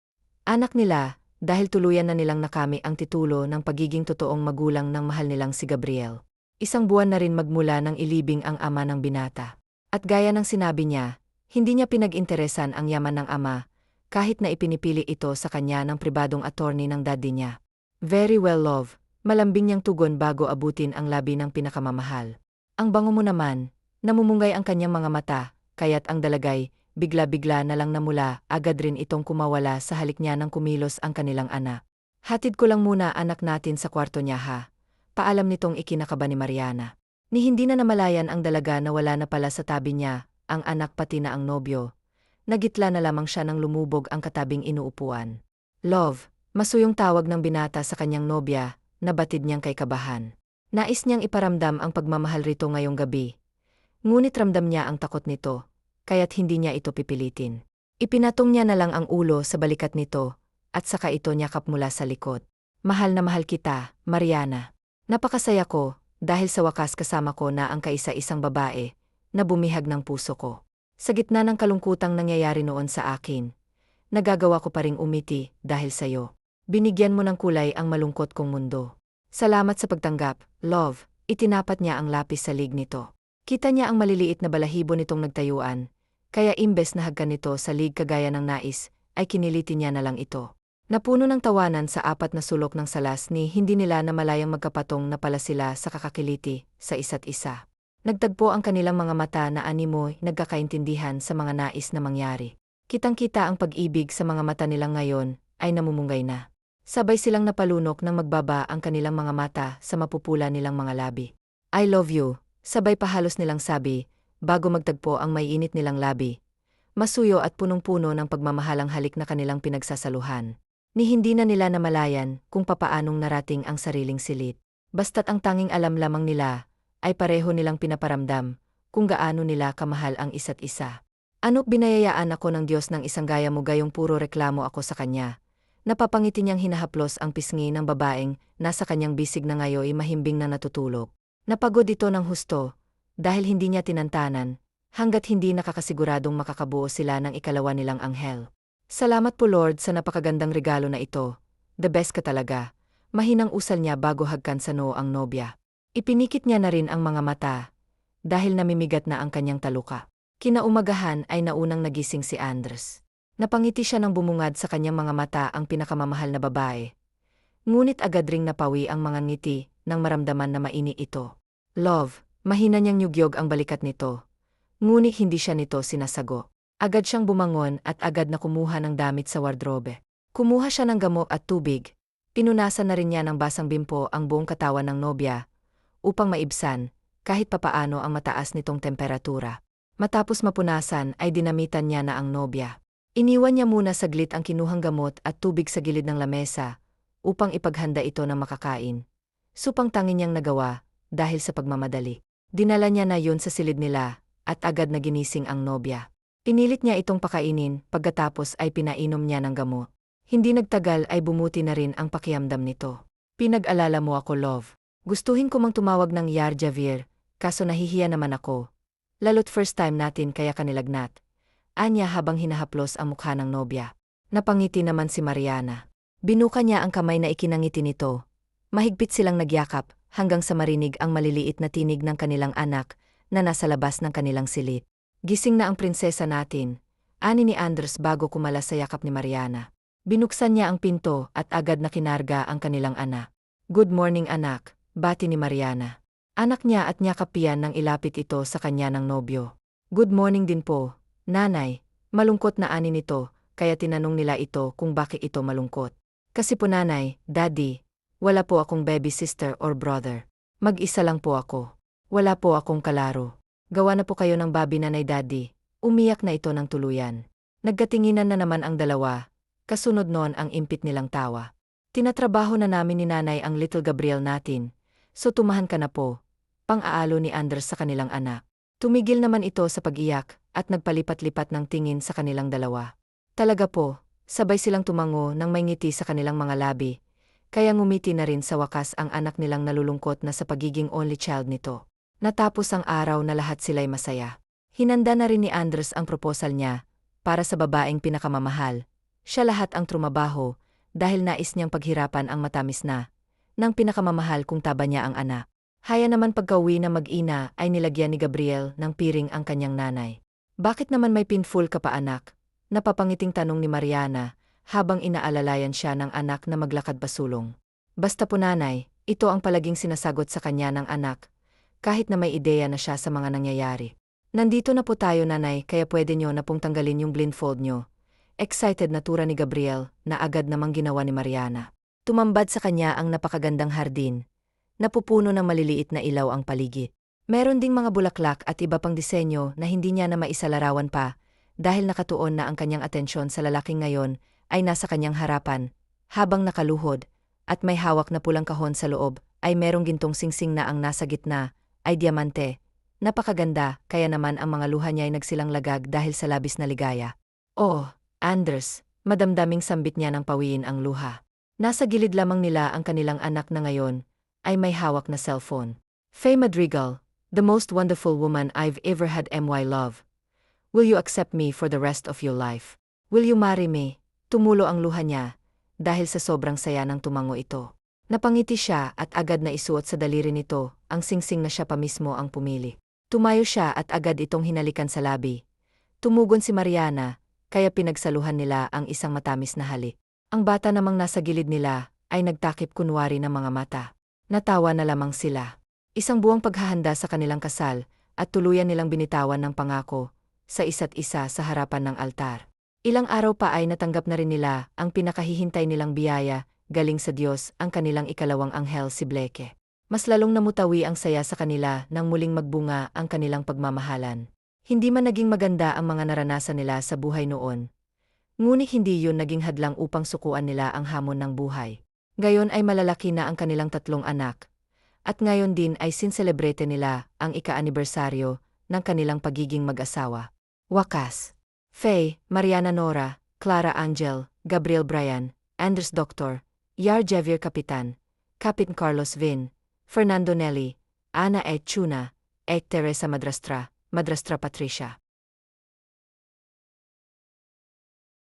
Speaker 1: Anak nila, dahil tuluyan na nilang nakami ang titulo ng pagiging totoong magulang ng mahal nilang si Gabriel. Isang buwan na rin magmula ng ilibing ang ama ng binata. At gaya ng sinabi niya, hindi niya pinag-interesan ang yaman ng ama, kahit na ipinipili ito sa kanya ng pribadong attorney ng daddy niya. Very well, love. Malambing niyang tugon bago abutin ang labi ng pinakamamahal. Ang bango mo naman, namumungay ang kanyang mga mata, kaya't ang dalagay, bigla-bigla na lang namula, agad rin itong kumawala sa halik niya nang kumilos ang kanilang anak. Hatid ko lang muna anak natin sa kwarto niya ha. Paalam nitong ikinakaba ni Mariana. Ni hindi na namalayan ang dalaga na wala na pala sa tabi niya, ang anak pati na ang nobyo. Nagitla na lamang siya nang lumubog ang katabing inuupuan. Love, masuyong tawag ng binata sa kanyang nobya, nabatid niyang kay kabahan. Nais niyang iparamdam ang pagmamahal rito ngayong gabi. Ngunit ramdam niya ang takot nito, kaya't hindi niya ito pipilitin. Ipinatong niya na lang ang ulo sa balikat nito, at saka ito niyakap mula sa likod. Mahal na mahal kita, Mariana. Napakasaya ko, dahil sa wakas kasama ko na ang kaisa-isang babae, na bumihag ng puso ko. Sa gitna ng kalungkutang nangyayari noon sa akin, nagagawa ko pa ring umiti dahil sa'yo. Binigyan mo ng kulay ang malungkot kong mundo. Salamat sa pagtanggap, love. Itinapat niya ang lapis sa lig nito. Kita niya ang maliliit na balahibo nitong nagtayuan, kaya imbes na hagkan nito sa lig kagaya ng nais, ay kiniliti niya na lang ito. Napuno ng tawanan sa apat na sulok ng salas ni hindi nila namalayang magkapatong na pala sila sa kakakiliti sa isa't isa. Nagtagpo ang kanilang mga mata na animoy nagkakaintindihan sa mga nais na mangyari. Kitang-kita ang pag-ibig sa mga mata nilang ngayon ay namumungay na. Sabay silang napalunok nang magbaba ang kanilang mga mata sa mapupula nilang mga labi. I love you, sabay pahalos nilang sabi, bago magtagpo ang maiinit nilang labi. Masuyo at punong-puno ng pagmamahalang halik na kanilang pinagsasaluhan. Ni hindi na nila namalayan kung papaanong narating ang sariling silit. Basta't ang tanging alam lamang nila, ay pareho nilang pinaparamdam, kung gaano nila kamahal ang isa't isa. Ano't binayayaan ako ng Diyos ng isang gaya mo gayong puro reklamo ako sa kanya. Napapangiti niyang hinahaplos ang pisngi ng babaeng, nasa kanyang bisig na ngayoy mahimbing na natutulog. Napagod ito ng husto, dahil hindi niya tinantanan, hanggat hindi nakakasiguradong makakabuo sila ng ikalawa nilang anghel. Salamat po Lord sa napakagandang regalo na ito. The best ka talaga. Mahinang usal niya bago hagkan sa noo ang nobya. Ipinikit niya na rin ang mga mata, dahil namimigat na ang kanyang taluka. Kinaumagahan ay naunang nagising si Andres. Napangiti siya ng bumungad sa kanyang mga mata ang pinakamamahal na babae. Ngunit agad ring napawi ang mga ngiti nang maramdaman na maini ito. Love, mahina niyang nyugyog ang balikat nito. Ngunit hindi siya nito sinasago. Agad siyang bumangon at agad na kumuha ng damit sa wardrobe. Kumuha siya ng gamot at tubig. Pinunasan na rin niya ng basang bimpo ang buong katawan ng nobya, upang maibsan, kahit papaano ang mataas nitong temperatura. Matapos mapunasan ay dinamitan niya na ang nobya. Iniwan niya muna saglit ang kinuhang gamot at tubig sa gilid ng lamesa, upang ipaghanda ito ng makakain. Supang tangin niyang nagawa, dahil sa pagmamadali. Dinala niya na yun sa silid nila, at agad na ginising ang nobya. Pinilit niya itong pakainin, pagkatapos ay pinainom niya ng gamot. Hindi nagtagal ay bumuti na rin ang pakiramdam nito. Pinag-alala mo ako, love. Gustuhin ko mang tumawag ng Yar Javier, kaso nahihiya naman ako. Lalo't first time natin kaya kanilagnat. Anya habang hinahaplos ang mukha ng nobya. Napangiti naman si Mariana. Binuka niya ang kamay na ikinangiti nito. Mahigpit silang nagyakap, hanggang sa marinig ang maliliit na tinig ng kanilang anak, na nasa labas ng kanilang silid. Gising na ang prinsesa natin, ani ni Andres bago kumalas sa yakap ni Mariana. Binuksan niya ang pinto at agad na kinarga ang kanilang anak. Good morning anak, bati ni Mariana. Anak niya at niyakapian nang ilapit ito sa kanya ng nobyo. Good morning din po, nanay. Malungkot na ani nito, kaya tinanong nila ito kung bakit ito malungkot. Kasi po nanay, daddy, wala po akong baby sister or brother. Mag-isa lang po ako. Wala po akong kalaro. Gawa na po kayo ng Bobby Nanay Daddy. Umiyak na ito ng tuluyan. Nagkatinginan na naman ang dalawa. Kasunod noon ang impit nilang tawa. Tinatrabaho na namin ni Nanay ang little Gabriel natin. So tumahan ka na po. Pang-aalo ni Anders sa kanilang anak. Tumigil naman ito sa pag-iyak at nagpalipat-lipat ng tingin sa kanilang dalawa. Talaga po, sabay silang tumango nang may ngiti sa kanilang mga labi. Kaya ngumiti na rin sa wakas ang anak nilang nalulungkot na sa pagiging only child nito. Natapos ang araw na lahat sila'y masaya. Hinanda na rin ni Anders ang proposal niya para sa babaeng pinakamamahal. Siya lahat ang trumabaho dahil nais niyang paghirapan ang matamis na ng pinakamamahal kung taba niya ang anak. Haya naman pagka-uwi na mag-ina ay nilagyan ni Gabriel ng piring ang kanyang nanay. Bakit naman may pinful ka pa anak? Napapangiting tanong ni Mariana habang inaalalayan siya ng anak na maglakad pasulong. Basta po nanay, ito ang palaging sinasagot sa kanya ng anak, kahit na may ideya na siya sa mga nangyayari. Nandito na po tayo nanay kaya pwede nyo na pong tanggalin yung blindfold nyo. Excited na tura ni Gabriel na agad namang ginawa ni Mariana. Tumambad sa kanya ang napakagandang hardin. Napupuno ng maliliit na ilaw ang paligid. Meron ding mga bulaklak at iba pang disenyo na hindi niya na maisalarawan pa dahil nakatuon na ang kanyang atensyon sa lalaking ngayon ay nasa kanyang harapan, habang nakaluhod, at may hawak na pulang kahon sa loob, ay merong gintong singsing na ang nasa gitna, ay diamante. Napakaganda, kaya naman ang mga luha niya ay nagsilang lagag dahil sa labis na ligaya. Oh, Anders, madamdaming sambit niya ng pawiin ang luha. Nasa gilid lamang nila ang kanilang anak na ngayon, ay may hawak na cellphone. Faye Madrigal, the most wonderful woman I've ever had my love. Will you accept me for the rest of your life? Will you marry me? Tumulo ang luha niya, dahil sa sobrang saya ng tumango ito. Napangiti siya at agad na isuot sa daliri nito ang singsing na siya pa mismo ang pumili. Tumayo siya at agad itong hinalikan sa labi. Tumugon si Mariana, kaya pinagsaluhan nila ang isang matamis na halik. Ang bata namang nasa gilid nila ay nagtakip kunwari ng mga mata. Natawa na lamang sila. Isang buwang paghahanda sa kanilang kasal at tuluyan nilang binitawan ng pangako sa isa't isa sa harapan ng altar. Ilang araw pa ay natanggap na rin nila ang pinakahihintay nilang biyaya, galing sa Diyos ang kanilang ikalawang anghel si Blake. Mas lalong namutawi ang saya sa kanila nang muling magbunga ang kanilang pagmamahalan. Hindi man naging maganda ang mga naranasan nila sa buhay noon. Ngunit hindi yun naging hadlang upang sukuan nila ang hamon ng buhay. Ngayon ay malalaki na ang kanilang 3 anak. At ngayon din ay sinselebrete nila ang ika-anibersaryo ng kanilang pagiging mag-asawa. Wakas. Faye, Mariana Nora, Clara Angel, Gabriel Brian, Anders Dr., Yar Javier Capitan, Captain Carlos Vin, Fernando Nelly, Ana Chuna, Teresa Madrastra, Madrastra Patricia.